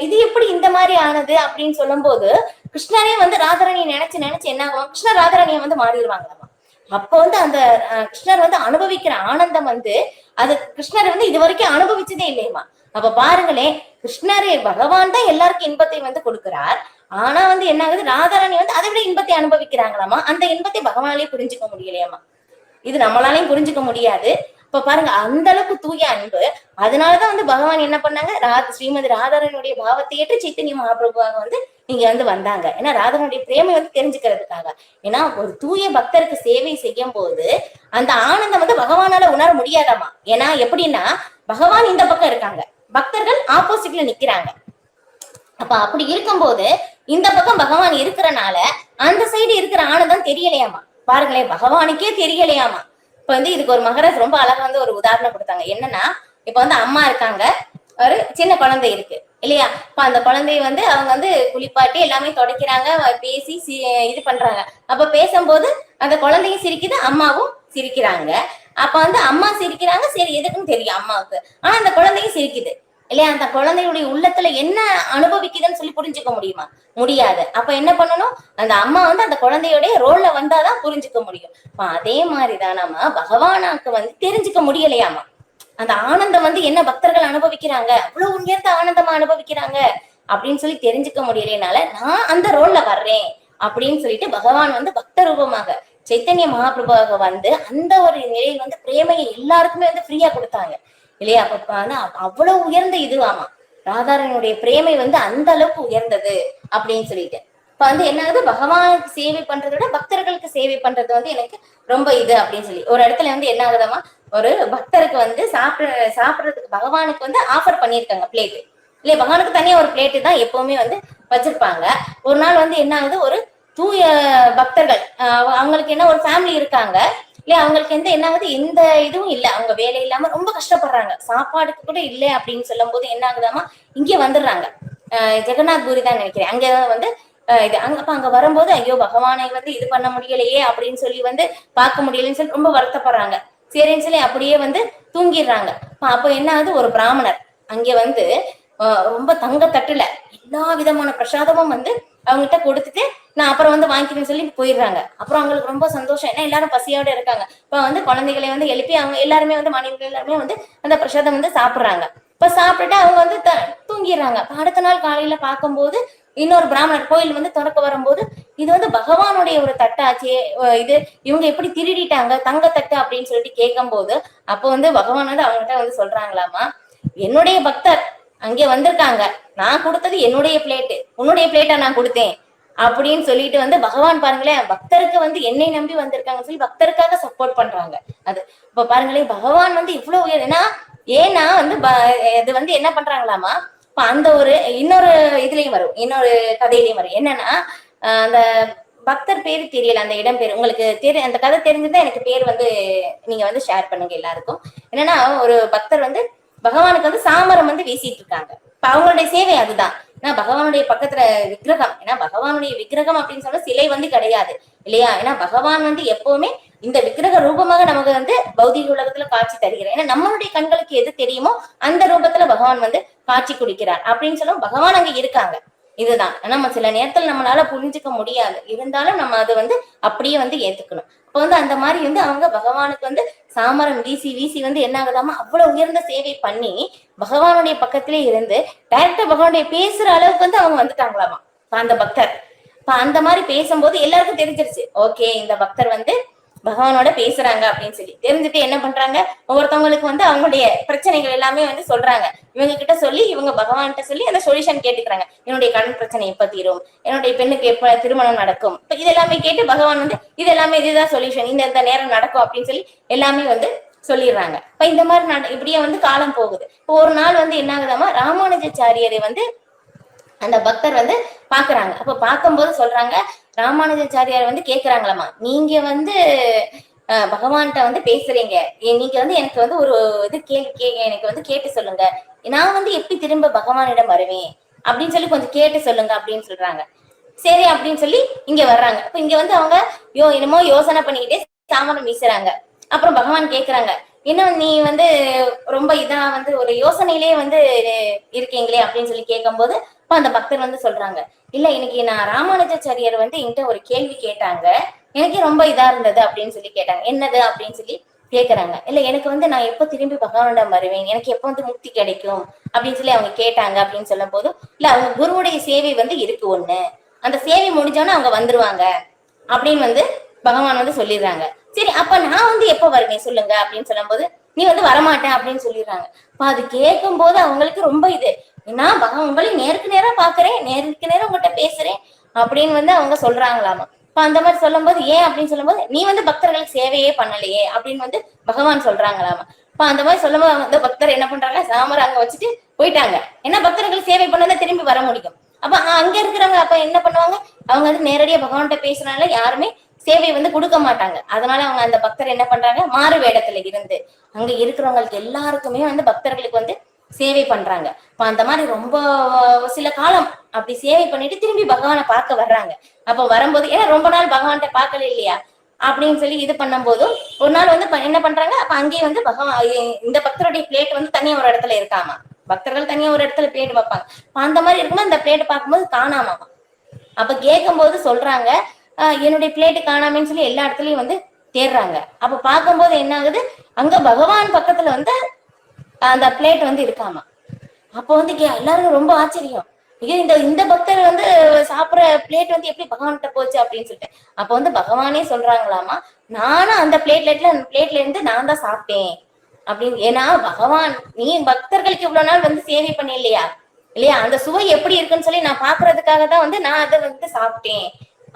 இது எப்படி இந்த மாதிரி ஆனது அப்படின்னு சொல்லும் போது கிருஷ்ணரே வந்து ராதாரணியை நினைச்சு நினைச்சு என்ன ஆகும், கிருஷ்ணர் ராதாரணியை வந்து மாறிடுவாங்களாமா. அப்ப வந்து அந்த கிருஷ்ணர் வந்து அனுபவிக்கிற ஆனந்தம் வந்து அது கிருஷ்ணர் வந்து இது வரைக்கும் அனுபவிச்சதே இல்லையமா. அப்ப பாருங்களேன், கிருஷ்ணரே பகவான் தான் எல்லாருக்கும் இன்பத்தை வந்து கொடுக்கிறார். ஆனா வந்து என்ன ஆகுது, ராதாராணி வந்து அதை விட இன்பத்தை அனுபவிக்கிறாங்களாமா. அந்த இன்பத்தை பகவானாலேயே புரிஞ்சுக்க முடியலையாமா, இது நம்மளாலையும் புரிஞ்சுக்க முடியாது. இப்ப பாருங்க, அந்த அளவுக்கு தூய அன்பு. அதனாலதான் வந்து பகவான் என்ன பண்ணாங்க, ஸ்ரீமதி ராதாரனுடைய பாவத்தை ஏற்று சைத்தன்ய மகாபிரபுவாக வந்து இங்க வந்து வந்தாங்க. ஏன்னா ராதனுடைய பிரேமை வந்து தெரிஞ்சுக்கிறதுக்காக. ஏன்னா ஒரு தூய பக்தருக்கு சேவை செய்யும் போது அந்த ஆனந்தம் வந்து பகவானால உணர முடியாதாமா. ஏன்னா எப்படின்னா பகவான் இந்த பக்கம் இருக்காங்க, பக்தர்கள் ஆப்போசிட்ல நிக்கிறாங்க. அப்ப அப்படி இருக்கும்போது இந்த பக்கம் பகவான் இருக்கிறனால அந்த சைடு இருக்கிற ஆனந்தம் தெரியலையாமா. பாருங்களேன், பகவானுக்கே தெரியலையாமா. இப்ப வந்து இதுக்கு ஒரு மகராஜ் ரொம்ப அழகா வந்து ஒரு உதாரணம் கொடுத்தாங்க. என்னன்னா, இப்ப வந்து அம்மா இருக்காங்க, ஒரு சின்ன குழந்தை இருக்கு இல்லையா? இப்ப அந்த குழந்தைய வந்து அவங்க வந்து குளிப்பாட்டி எல்லாமே துடைக்கிறாங்க, பேசி இது பண்றாங்க. அப்ப பேசும்போது அந்த குழந்தையும் சிரிக்குது, அம்மாவும் சிரிக்கிறாங்க. அப்ப வந்து அம்மா சிரிக்கிறாங்க, சரி எதுக்குன்னு தெரியும் அம்மாவுக்கு. ஆனா அந்த குழந்தையும் சிரிக்குது இல்லையா? அந்த குழந்தையுடைய உள்ளத்துல என்ன அனுபவிக்குதுன்னு சொல்லி புரிஞ்சுக்க முடியுமா? முடியாது. அப்ப என்ன பண்ணணும்? அந்த அம்மா வந்து அந்த குழந்தையோடைய ரோல்ல வந்தாதான் புரிஞ்சுக்க முடியும். அதே மாதிரிதான் நம்ம பகவானாக்கு வந்து தெரிஞ்சுக்க முடியலையாமா. அந்த ஆனந்தம் வந்து என்ன பக்தர்கள் அனுபவிக்கிறாங்க, அவ்வளவு உயர்ந்த ஆனந்தமா அனுபவிக்கிறாங்க அப்படின்னு சொல்லி தெரிஞ்சுக்க முடியலைனால நான் அந்த ரோல்ல வர்றேன் அப்படின்னு சொல்லிட்டு பகவான் வந்து பக்த ரூபமாக சைத்தன்ய மகாபிரபாக வந்து அந்த ஒரு நிலையில் வந்து பிரேமையை எல்லாருக்குமே வந்து ஃப்ரீயா கொடுத்தாங்க இல்லையா? அப்ப வந்து அவ்வளவு உயர்ந்த இதுவாமா ராதாரனுடைய பிரேமை வந்து அந்த அளவுக்கு உயர்ந்தது அப்படின்னு சொல்லிட்டு. இப்ப வந்து என்ன ஆகுது, பகவானுக்கு சேவை பண்றதை விட பக்தர்களுக்கு சேவை பண்றது வந்து எனக்கு ரொம்ப இது அப்படின்னு சொல்லி ஒரு இடத்துல வந்து என்ன ஆகுதமா, ஒரு பக்தருக்கு வந்து சாப்பிடுறதுக்கு பகவானுக்கு வந்து ஆஃபர் பண்ணியிருக்காங்க பிளேட் இல்லையா? பகவானுக்கு தனியா ஒரு பிளேட்டு தான் எப்பவுமே வந்து வச்சிருப்பாங்க. ஒரு நாள் வந்து என்ன ஆகுது, ஒரு தூய பக்தர்கள் அவங்களுக்கு என்ன ஒரு ஃபேமிலி இருக்காங்க இல்லையா? அவங்களுக்கு எந்த என்ன ஆகுது, எந்த இதுவும் இல்லை, அவங்க வேலை இல்லாம ரொம்ப கஷ்டப்படுறாங்க, சாப்பாடுக்கு கூட இல்லை அப்படின்னு சொல்லும் போது என்ன ஆகுதாமா, இங்கே வந்துடுறாங்க. ஜெகநாத் பூரி தான் நினைக்கிறேன். அங்க வந்து இது அங்க வரும்போது ஐயோ பகவானை வந்து இது பண்ண முடியலையே அப்படின்னு சொல்லி வந்து பார்க்க முடியலன்னு சொல்லி ரொம்ப வருத்தப்படுறாங்க. சரின்னு சொல்லி அப்படியே வந்து தூங்கிடுறாங்க. அப்ப என்ன ஆகுது, ஒரு பிராமணர் அங்க வந்து ரொம்ப தங்க தட்டுல எல்லா விதமான பிரசாதமும் வந்து அவங்ககிட்ட கொடுத்துட்டு நான் அப்புறம் வந்து வாங்கிக்கிறேன்னு சொல்லி போயிடுறாங்க. அப்புறம் அவங்களுக்கு ரொம்ப சந்தோஷம், ஏன்னா எல்லாரும் பசியோட இருக்காங்க. இப்ப வந்து குழந்தைகளை வந்து எழுப்பி அவங்க எல்லாருமே வந்து மனைவிகள் எல்லாருமே வந்து அந்த பிரசாதம் வந்து சாப்பிடுறாங்க. இப்ப சாப்பிட்டுட்டு அவங்க வந்து தூங்கிடுறாங்க. அடுத்த நாள் காலையில பார்க்கும்போது இன்னொரு பிராமணர் கோயில் வந்து திறக்க வரும்போது இது வந்து பகவானுடைய ஒரு தட்டாச்சே, இது இவங்க எப்படி திருடிட்டாங்க தங்க தட்டு அப்படின்னு சொல்லிட்டு கேட்கும் போது அப்போ வந்து பகவான் வந்து அவங்ககிட்ட வந்து சொல்றாங்களாமா, என்னுடைய பக்தர் அங்கே வந்திருக்காங்க, நான் கொடுத்தது என்னுடைய பிளேட்டு, உன்னுடைய பிளேட்டா நான் கொடுத்தேன் அப்படின்னு சொல்லிட்டு வந்து பகவான் பாருங்களேன், பக்தருக்கு வந்து என்னை நம்பி வந்திருக்காங்க சொல்லி பக்தருக்காக சப்போர்ட் பண்றாங்க. அது இப்ப பாருங்களேன், பகவான் வந்து இவ்வளவு உயர். ஏன்னா வந்து இது வந்து என்ன பண்றாங்களாமா, அந்த ஒரு இன்னொரு இதுலயும் வரும், இன்னொரு கதையிலயும் வரும். என்னன்னா அந்த பக்தர் பேரு தெரியல, அந்த இடம் பேரு உங்களுக்கு அந்த கதை தெரிஞ்சுதான் எனக்கு பேர் வந்து நீங்க வந்து ஷேர் பண்ணுங்க எல்லாருக்கும். என்னன்னா ஒரு பக்தர் வந்து பகவானுக்கு வந்து சாமரம் வந்து வீசிட்டு இருக்காங்க. இப்ப அவங்களுடைய சேவை அதுதான். ஏன்னா பகவானுடைய பக்கத்துல விக்கிரகம், ஏன்னா பகவானுடைய விக்கிரகம் அப்படின்னு சொன்னா சிலை வந்து கிடையாது இல்லையா? ஏன்னா பகவான் வந்து எப்பவுமே இந்த விக்கிரக ரூபமாக நமக்கு வந்து பௌதிக உலகத்துல காட்சி தருகிறார். ஏன்னா நம்மளுடைய கண்களுக்கு எது தெரியுமோ அந்த ரூபத்துல பகவான் வந்து காட்சி கொடுக்கிறார் அப்படின்னு சொல்லும். பகவான் அங்க இருக்காங்க, இதுதான். நம்ம சில நேரத்துல நம்மளால புரிஞ்சுக்க முடியாது, இருந்தாலும் நம்ம அதை வந்து அப்படியே வந்து ஏத்துக்கணும். இப்ப வந்து அந்த மாதிரி வந்து அவங்க பகவானுக்கு வந்து சாமரம் வீசி வீசி வந்து என்ன ஆகுதாமா, அவ்வளவு உயர்ந்த சேவை பண்ணி பகவானுடைய பக்கத்திலே இருந்து டைரக்டா பகவானுடைய பேசுற அளவுக்கு வந்து அவங்க வந்துட்டாங்களாமா அந்த பக்தர். இப்ப அந்த மாதிரி பேசும்போது எல்லாருக்கும் தெரிஞ்சிருச்சு, ஓகே இந்த பக்தர் வந்து பகவானோட பேசுறாங்க அப்படின்னு சொல்லி தெரிஞ்சுட்டு என்ன பண்றாங்க, ஒவ்வொருத்தவங்களுக்கு வந்து அவங்களுடைய பிரச்சனைகள் எல்லாமே வந்து சொல்றாங்க. இவங்க கிட்ட சொல்லி இவங்க பகவான்கிட்ட சொல்லி அந்த சொல்யூஷன் கேட்டுக்கிறாங்க. என்னுடைய கடன் பிரச்சனை எப்ப தீரும், என்னுடைய பெண்ணுக்கு எப்ப திருமணம் நடக்கும், இப்ப இது எல்லாமே கேட்டு பகவான் வந்து இது எல்லாமே இதுதான் சொல்யூஷன், இந்த நேரம் நடக்கும் அப்படின்னு சொல்லி எல்லாமே வந்து சொல்லிடுறாங்க. இப்ப இந்த மாதிரி இப்படியே வந்து காலம் போகுது. இப்போ ஒரு நாள் வந்து என்ன ஆகுதாமா, ராமானுஜாச்சாரியரை வந்து அந்த பக்தர் வந்து பாக்குறாங்க. அப்ப பார்க்கும்போது சொல்றாங்க, ராமானுஜாச்சாரியார் வந்து கேக்குறாங்களாமா, நீங்க வந்து பகவான்கிட்ட வந்து பேசுறீங்க, நீங்க வந்து எனக்கு வந்து ஒரு இது எனக்கு வந்து கேட்டு சொல்லுங்க, நான் வந்து எப்படி திரும்ப பகவானிடம் வருவேன் அப்படின்னு சொல்லி கொஞ்சம் கேட்டு சொல்லுங்க அப்படின்னு சொல்றாங்க. சரி அப்படின்னு சொல்லி இங்க வர்றாங்க. இப்ப இங்க வந்து அவங்க என்னமோ யோசனை பண்ணிக்கிட்டே சாமரம் வீசுறாங்க. அப்புறம் பகவான் கேக்குறாங்க, இன்னும் நீ வந்து ரொம்ப இதா வந்து ஒரு யோசனையிலே வந்து இருக்கீங்களே அப்படின்னு சொல்லி கேட்கும் போது அந்த பக்தர் வந்து சொல்றாங்க, இல்ல இன்னைக்கு நான் ராமானுஜாச்சாரியர் வந்து என்கிட்ட ஒரு கேள்வி கேட்டாங்க, எனக்கு ரொம்ப இதா இருந்தது அப்படின்னு சொல்லி கேட்டாங்க. என்னது அப்படின்னு சொல்லி கேக்குறாங்க. இல்ல எனக்கு வந்து நான் எப்ப திரும்பி பகவானிடம் வருவேன், எனக்கு எப்ப வந்து முக்தி கிடைக்கும் அப்படின்னு சொல்லி அவங்க கேட்டாங்க அப்படின்னு சொல்லும் போதும், இல்ல அவங்க குருவுடைய சேவை வந்து இருக்கு ஒண்ணு, அந்த சேவை முடிஞ்சோன்னு அவங்க வந்துருவாங்க அப்படின்னு வந்து பகவான் வந்து சொல்லிடுறாங்க. சரி அப்ப நான் வந்து எப்ப வருவேன் சொல்லுங்க அப்படின்னு சொல்லும் போது, நீ வந்து வரமாட்டேன் அப்படின்னு சொல்லிடுறாங்க. அது கேட்கும் போது அவங்களுக்கு ரொம்ப இது, நான் உங்களை நேருக்கு நேரா பாக்குறேன், நேருக்கு நேரம் உங்ககிட்ட பேசுறேன் அப்படின்னு வந்து அவங்க சொல்றாங்களாமா. இப்ப அந்த மாதிரி சொல்லும் போது ஏன் அப்படின்னு சொல்லும் போது நீ வந்து பக்தர்களுக்கு சேவையே பண்ணலையே அப்படின்னு வந்து பகவான் சொல்றாங்களாமா. இப்ப அந்த மாதிரி சொல்லும் போது அந்த பக்தர் என்ன பண்றாங்க, சாமர் அங்க வச்சுட்டு போயிட்டாங்க. ஏன்னா பக்தர்கள் சேவை பண்ணதான் திரும்பி வர முடியும். அப்ப அங்க இருக்கிறவங்க அப்ப என்ன பண்ணுவாங்க, அவங்க வந்து நேரடியா பகவான்கிட்ட பேசுறதுனால யாருமே சேவை வந்து கொடுக்க மாட்டாங்க. அதனால அவங்க அந்த பக்தர் என்ன பண்றாங்க, மாறு வேடத்துல இருந்து அங்க இருக்கிறவங்களுக்கு எல்லாருக்குமே வந்து பக்தர்களுக்கு வந்து சேவை பண்றாங்க. இப்ப அந்த மாதிரி ரொம்ப சில காலம் அப்படி சேவை பண்ணிட்டு திரும்பி பகவானை பார்க்க வர்றாங்க. அப்ப வரும்போது ஏன்னா ரொம்ப நாள் பகவான்கிட்ட பார்க்கல இல்லையா அப்படின்னு சொல்லி இது பண்ணும் போதும் ஒரு நாள் வந்து என்ன பண்றாங்க, அப்ப அங்கேயே வந்து பகவான் இந்த பக்தருடைய பிளேட் வந்து தனியா ஒரு இடத்துல இருக்காமா. பக்தர்கள் தனியா ஒரு இடத்துல பிளேட் வைப்பாங்க. அந்த மாதிரி இருக்கும்போது அந்த பிளேட் பார்க்கும்போது காணாமாமா. அப்ப கேட்கும் போது சொல்றாங்க, என்னுடைய பிளேட்டு காணாமன்னு சொல்லி எல்லா இடத்துலயும் வந்து தேடுறாங்க. அப்ப பார்க்கும்போது என்ன ஆகுது, அங்க பகவான் பக்கத்துல வந்து அந்த பிளேட் வந்து இருக்காமா. அப்போ வந்து எல்லாருக்கும் ரொம்ப ஆச்சரியம். இந்த இந்த பக்தர் வந்து சாப்பிடுற பிளேட் வந்து எப்படி பகவான்கிட்ட போச்சு அப்படின்னு சொல்லிட்டு அப்ப வந்து பகவானே சொல்றாங்களாமா, நானும் அந்த பிளேட்ல இருந்து நான் தான் சாப்பிட்டேன் அப்படின்னு. ஏன்னா பகவான் நீ பக்தர்களுக்கு இவ்வளவு நாள் வந்து சேவை பண்ண இல்லையா இல்லையா, அந்த சுவை எப்படி இருக்குன்னு சொல்லி நான் பாக்குறதுக்காக தான் வந்து நான் அதை வந்து சாப்பிட்டேன்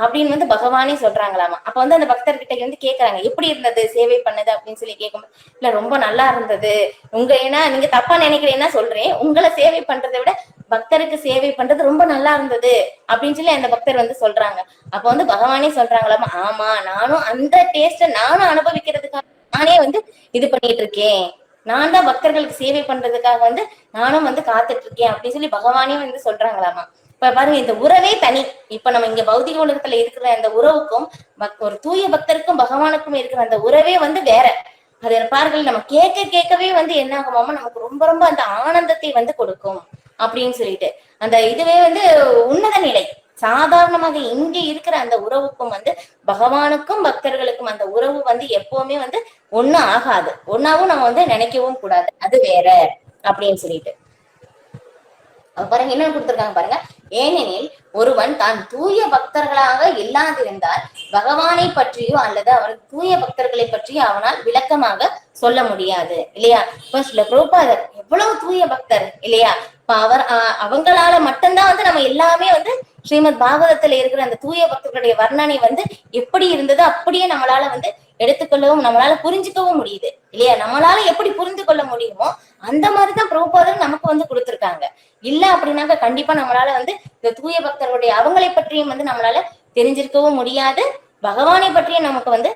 அப்படின்னு வந்து பகவானே சொல்றாங்களாமா. அப்ப வந்து அந்த பக்தர்கிட்ட வந்து கேக்குறாங்க, எப்படி இருந்தது சேவை பண்ணது அப்படின்னு சொல்லி கேட்கும்போது, இல்ல ரொம்ப நல்லா இருந்தது. ஏன்னா நீங்க தப்பா நினைக்கிறேன்னா சொல்றேன், உங்களை சேவை பண்றதை விட பக்தருக்கு சேவை பண்றது ரொம்ப நல்லா இருந்தது அப்படின்னு சொல்லி அந்த பக்தர் வந்து சொல்றாங்க. அப்ப வந்து பகவானே சொல்றாங்களாமா, ஆமா நானும் அந்த டேஸ்ட நானும் அனுபவிக்கிறதுக்காக நானே வந்து இது பண்ணிட்டு இருக்கேன். நான் தான் பக்தர்களுக்கு சேவை பண்றதுக்காக வந்து நானும் வந்து காத்துட்டு இருக்கேன் அப்படின்னு சொல்லி பகவானே வந்து சொல்றாங்களாமா. இப்ப பாருங்க, இந்த உறவே தனி. இப்ப நம்ம இங்க பௌதிக உலகத்துல இருக்கிற அந்த உறவுக்கும் ஒரு தூய பக்தருக்கும் பகவானுக்கும் இருக்கிற அந்த உறவே வந்து வேற. அது பாருங்கள், நம்ம கேட்கவே வந்து என்ன ஆகுமாமா, நமக்கு ரொம்ப ரொம்ப அந்த ஆனந்தத்தை வந்து கொடுக்கும் அப்படின்னு சொல்லிட்டு அந்த இதுவே வந்து உன்னத நிலை. சாதாரணமாக இங்க இருக்கிற அந்த உறவுக்கும் வந்து பகவானுக்கும் பக்தர்களுக்கும் அந்த உறவு வந்து எப்பவுமே வந்து ஒண்ணும் ஆகாது. ஒன்னாவும் நம்ம வந்து நினைக்கவும் கூடாது, அது வேற அப்படின்னு சொல்லிட்டு பாருங்க என்ன கொடுத்திருக்காங்க பாருங்க. ஏனெனில் ஒருவன் தான் தூய பக்தர்களாக இல்லாதிருந்தால் பகவானை பற்றியோ அல்லது அவருக்கு தூய பக்தர்களை பற்றியோ அவனால் விளக்கமாக சொல்ல முடியாது இல்லையா. இப்ப சில பிரபுபாதர் எவ்வளவு தூய பக்தர் இல்லையா. இப்ப அவங்களால மட்டும்தான் வந்து நம்ம எல்லாமே வந்து ஸ்ரீமத் பாகவதத்துல இருக்கிற அந்த தூய பக்தர்களுடைய வர்ணனை வந்து எப்படி இருந்தது அப்படியே நம்மளால வந்து எடுத்துக்கொள்ளவும் நம்மளால புரிஞ்சுக்கவும் முடியுது இல்லையா. நம்மளால எப்படி புரிந்து கொள்ள முடியுமோ அந்த மாதிரிதான் பிரபுபாதர் நமக்கு வந்து கொடுத்திருக்காங்க. இல்ல அப்படின்னாக்க கண்டிப்பா நம்மளால வந்து இந்த தூய பக்தர்களுடைய அவங்களை பற்றியும் வந்து நம்மளால தெரிஞ்சிருக்கவும் முடியாது, பகவானை பற்றியும் நமக்கு வந்து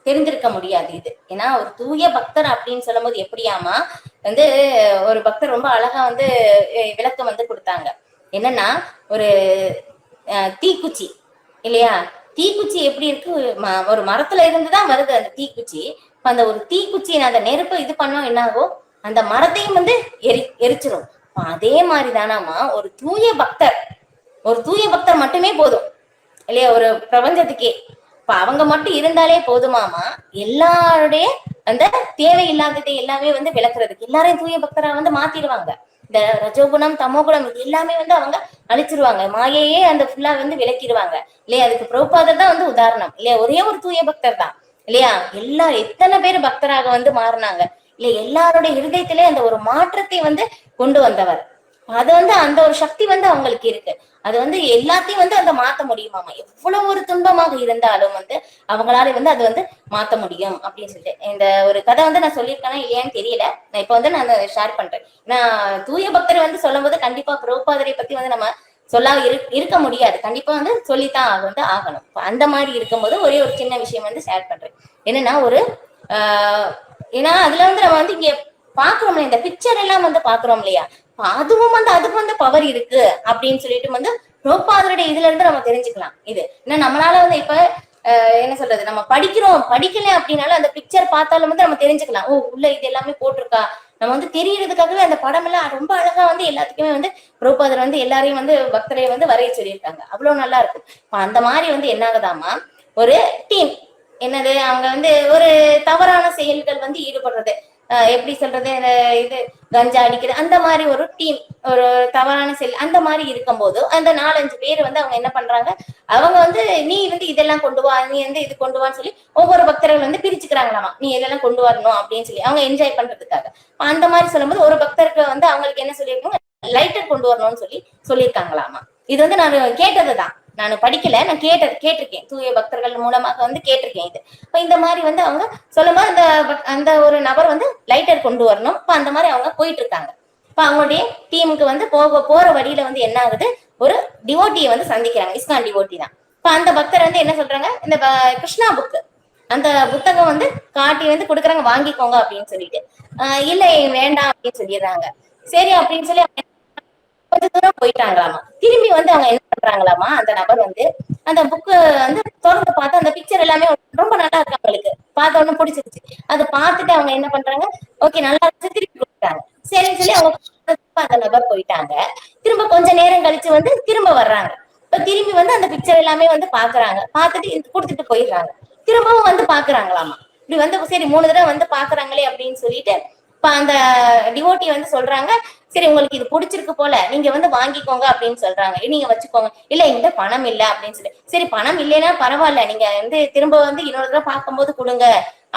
தெரிந்திருக்க முடியாது. இது ஏன்னா ஒரு தூய பக்தர் அப்படின்னு சொல்லும் போது எப்படியாமா வந்து ஒரு பக்தர் ரொம்ப அழகா வந்து விளக்கம் வந்து கொடுத்தாங்க. என்னன்னா ஒரு தீக்குச்சி இல்லையா, தீக்குச்சி எப்படி இருக்கு, ஒரு மரத்துல இருந்துதான் வருது அந்த தீக்குச்சி. அந்த ஒரு தீக்குச்சி அந்த நெருப்பை இது பண்ணோம் என்ன ஆகும், அந்த மரத்தையும் வந்து எரிச்சிரும். அதே மாதிரிதானாமா ஒரு தூய பக்தர் மட்டுமே போதும் இல்லையா ஒரு பிரபஞ்சத்துக்கே. இப்ப அவங்க மட்டும் இருந்தாலே போதுமாமா எல்லாருடைய அந்த தேவையில்லாததை எல்லாமே வந்து விளக்குறதுக்கு. எல்லாரையும் தூய பக்தரா வந்து மாத்திடுவாங்க. இந்த ரஜோகுணம் தமோகுணம் இது எல்லாமே வந்து அவங்க அழிச்சிருவாங்க, மாயையே அந்த ஃபுல்லா வந்து விளக்கிடுவாங்க இல்லையா. அதுக்கு பிரபுபாதர் தான் வந்து உதாரணம் இல்லையா. ஒரே ஒரு தூய பக்தர் தான் இல்லையா. எத்தனை பேர் பக்தராக வந்து மாறினாங்க இல்ல, எல்லாருடைய இருதயத்திலே அந்த ஒரு மாற்றத்தை வந்து கொண்டு வந்தவர். அது வந்து அந்த ஒரு சக்தி வந்து அவங்களுக்கு இருக்கு. அது வந்து எல்லாத்தையும் வந்து அந்த மாத்த முடியுமாமா. எவ்வளவு ஒரு துன்பமாக இருந்தாலும் வந்து அவங்களால வந்து அது வந்து மாத்த முடியும் அப்படின்னு சொல்லிட்டு இந்த ஒரு கதை வந்து நான் சொல்லியிருக்கேன்னா இல்லையான்னு தெரியல. நான் இப்ப வந்து நான் ஷேர் பண்றேன். நான் தூய பக்தர் வந்து சொல்லும் போது கண்டிப்பா பிரபுபாதரை பத்தி வந்து நம்ம சொல்லாம இருக்க முடியாது. கண்டிப்பா வந்து சொல்லித்தான் ஆகணும். அந்த மாதிரி இருக்கும்போது ஒரே ஒரு சின்ன விஷயம் வந்து ஷேர் பண்றேன். என்னன்னா ஒரு ஏன்னா அதுல வந்து நம்ம வந்து இங்க பாக்குறோம் இந்த பிக்சர் எல்லாம் வந்து பாக்குறோம் இல்லையா, அதுவும் வந்து அதுக்கு வந்து பவர் இருக்கு அப்படின்னு சொல்லிட்டு வந்து பிரபுபாதருடைய இதுல இருந்து நம்ம தெரிஞ்சுக்கலாம். இது ஏன்னா நம்மளால வந்து இப்ப என்ன சொல்றது, நம்ம படிக்கல அப்படின்னாலும் அந்த பிக்சர் பார்த்தாலும் வந்து நம்ம தெரிஞ்சுக்கலாம், ஓ உள்ள இது எல்லாமே போட்டிருக்கா. நம்ம வந்து தெரியறதுக்காகவே அந்த படம் எல்லாம் ரொம்ப அழகா வந்து எல்லாத்துக்குமே வந்து பிரபுபாதர் வந்து எல்லாரையும் வந்து பக்தரை வந்து வரைய சொல்லியிருக்காங்க. அவ்வளவு நல்லா இருக்கும். அந்த மாதிரி வந்து என்ன ஆகுதாமா, ஒரு டீம் என்னது அவங்க வந்து ஒரு தவறான செயல்கள் வந்து ஈடுபடுறது, எப்படி சொல்றது, இது கஞ்சா அடிக்கிறது அந்த மாதிரி ஒரு டீம், ஒரு தவறான செயல் அந்த மாதிரி இருக்கும்போது அந்த 4-5 பேர் வந்து அவங்க என்ன பண்றாங்க, அவங்க வந்து நீ வந்து இதெல்லாம் கொண்டு வா, நீ வந்து இது கொண்டு வான்னு சொல்லி ஒவ்வொரு பக்தர்கள் வந்து பிரிச்சுக்கிறாங்களாமா. நீ இதெல்லாம் கொண்டு வரணும் அப்படின்னு சொல்லி அவங்க என்ஜாய் பண்றதுக்காக. அந்த மாதிரி சொல்லும்போது ஒரு பக்தருக்கு வந்து அவங்களுக்கு என்ன சொல்லியிருக்கோம், லைட்டர் கொண்டு வரணும்னு சொல்லியிருக்காங்களாமா. இது வந்து நான் கேட்டதுதான், நான் படிக்கல, நான் கேட்டிருக்கேன், தூய பக்தர்கள் மூலமாக வந்து கேட்டிருக்கேன் இது. இப்ப இந்த மாதிரி வந்து அவங்க சொல்லும் போது அந்த அந்த ஒரு நபர் வந்து லைட்டர் கொண்டு வரணும். இப்ப அந்த மாதிரி அவங்க போயிட்டு இருக்காங்க. இப்ப அவங்களுடைய டீமுக்கு வந்து போற வழியில வந்து என்ன ஆகுது, ஒரு டிவோட்டியை வந்து சந்திக்கிறாங்க, இஸ்கான் டிவோட்டி தான். இப்ப அந்த பக்தர் வந்து என்ன சொல்றாங்க, இந்த கிருஷ்ணா புக்கு, அந்த புத்தகம் வந்து காட்டி வந்து கொடுக்குறாங்க, வாங்கிக்கோங்க அப்படின்னு சொல்லிட்டு. இல்ல வேண்டாம் அப்படின்னு சொல்லிடுறாங்க. சரி அப்படின்னு சொல்லி கொஞ்ச தூரம் போயிட்டாங்களாமா. திரும்பி வந்து அவங்க என்ன பண்றாங்களாமா, அந்த நபர் வந்து அந்த புக்கு வந்து திறந்து பார்த்து அந்த பிக்சர் எல்லாமே ரொம்ப நல்லா இருக்கு, அவங்களுக்கு பார்த்த உடனே பிடிச்சிருச்சு. அதை பார்த்துட்டு அவங்க என்ன பண்றாங்க, ஓகே நல்லா இருந்துச்சு, திருப்பி கொடுத்தாங்க. சரின்னு சொல்லி அவங்க அந்த நபர் போயிட்டாங்க. திரும்ப கொஞ்ச நேரம் கழிச்சு வந்து திரும்ப வர்றாங்க. இப்ப திரும்பி வந்து அந்த பிக்சர் எல்லாமே வந்து பாக்குறாங்க, பார்த்துட்டு கொடுத்துட்டு போயிடுறாங்க. திரும்பவும் வந்து பாக்குறாங்களாமா. இப்படி வந்து சரி 3 தடவை வந்து பாக்குறாங்களே அப்படின்னு சொல்லிட்டு இப்ப அந்த டிவோட்டி வந்து சொல்றாங்க, சரி உங்களுக்கு இது பிடிச்சிருக்கு போல, நீங்க வந்து வாங்கிக்கோங்க அப்படின்னு சொல்றாங்க. நீங்க வச்சுக்கோங்க. இல்ல என்கிட்ட பணம் இல்ல அப்படின்னு சொல்லி, சரி பணம் இல்லைன்னா பரவாயில்ல, நீங்க வந்து திரும்ப வந்து இன்னொரு தடவை பார்க்கும்போது கொடுங்க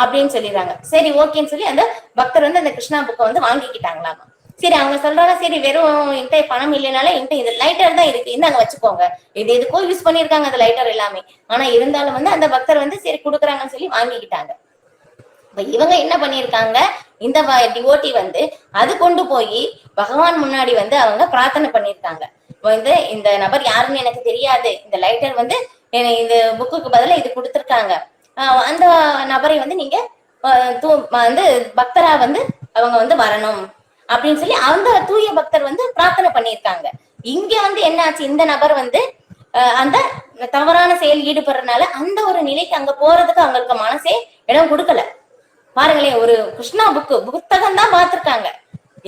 அப்படின்னு சொல்லிடுறாங்க. சரி ஓகேன்னு சொல்லி அந்த பக்தர் வந்து அந்த கிருஷ்ணா புக்கை வந்து வாங்கிக்கிட்டாங்களாமா. சரி அவங்க சொல்றாங்க, சரி வெறும் என்கிட்ட பணம் இல்லைனால என்கிட்ட இது லைட்டர் தான் இருக்கு, இந்தாங்க வச்சுக்கோங்க. இது எதுக்கோ யூஸ் பண்ணிருக்காங்க அந்த லைட்டர் எல்லாமே. ஆனா இருந்தாலும் வந்து அந்த பக்தர் வந்து சரி கொடுக்குறாங்கன்னு சொல்லி வாங்கிக்கிட்டாங்க. இவங்க என்ன பண்ணிருக்காங்க, இந்த டிவோட்டி வந்து அது கொண்டு போய் பகவான் முன்னாடி வந்து அவங்க பிரார்த்தனை பண்ணிருக்காங்க. வந்து இந்த நபர் யாருன்னு எனக்கு தெரியாது, இந்த லைட்டர் வந்து இந்த புக்குக்கு பதிலா இது கொடுத்துருக்காங்க, அந்த நபரை வந்து நீங்க வந்து பக்தரா வந்து அவங்க வந்து வரணும் அப்படின்னு சொல்லி அந்த தூய பக்தர் வந்து பிரார்த்தனை பண்ணியிருக்காங்க. இங்க வந்து என்ன ஆச்சு, இந்த நபர் வந்து அந்த தவறான செயல் ஈடுபடுறதுனால அந்த ஒரு நிலைக்கு அங்க போறதுக்கு அவங்களுக்கு மனசே இடம் கொடுக்கல. பாருங்களேன், ஒரு கிருஷ்ணா புத்தகம் தான் பார்த்திருக்காங்க,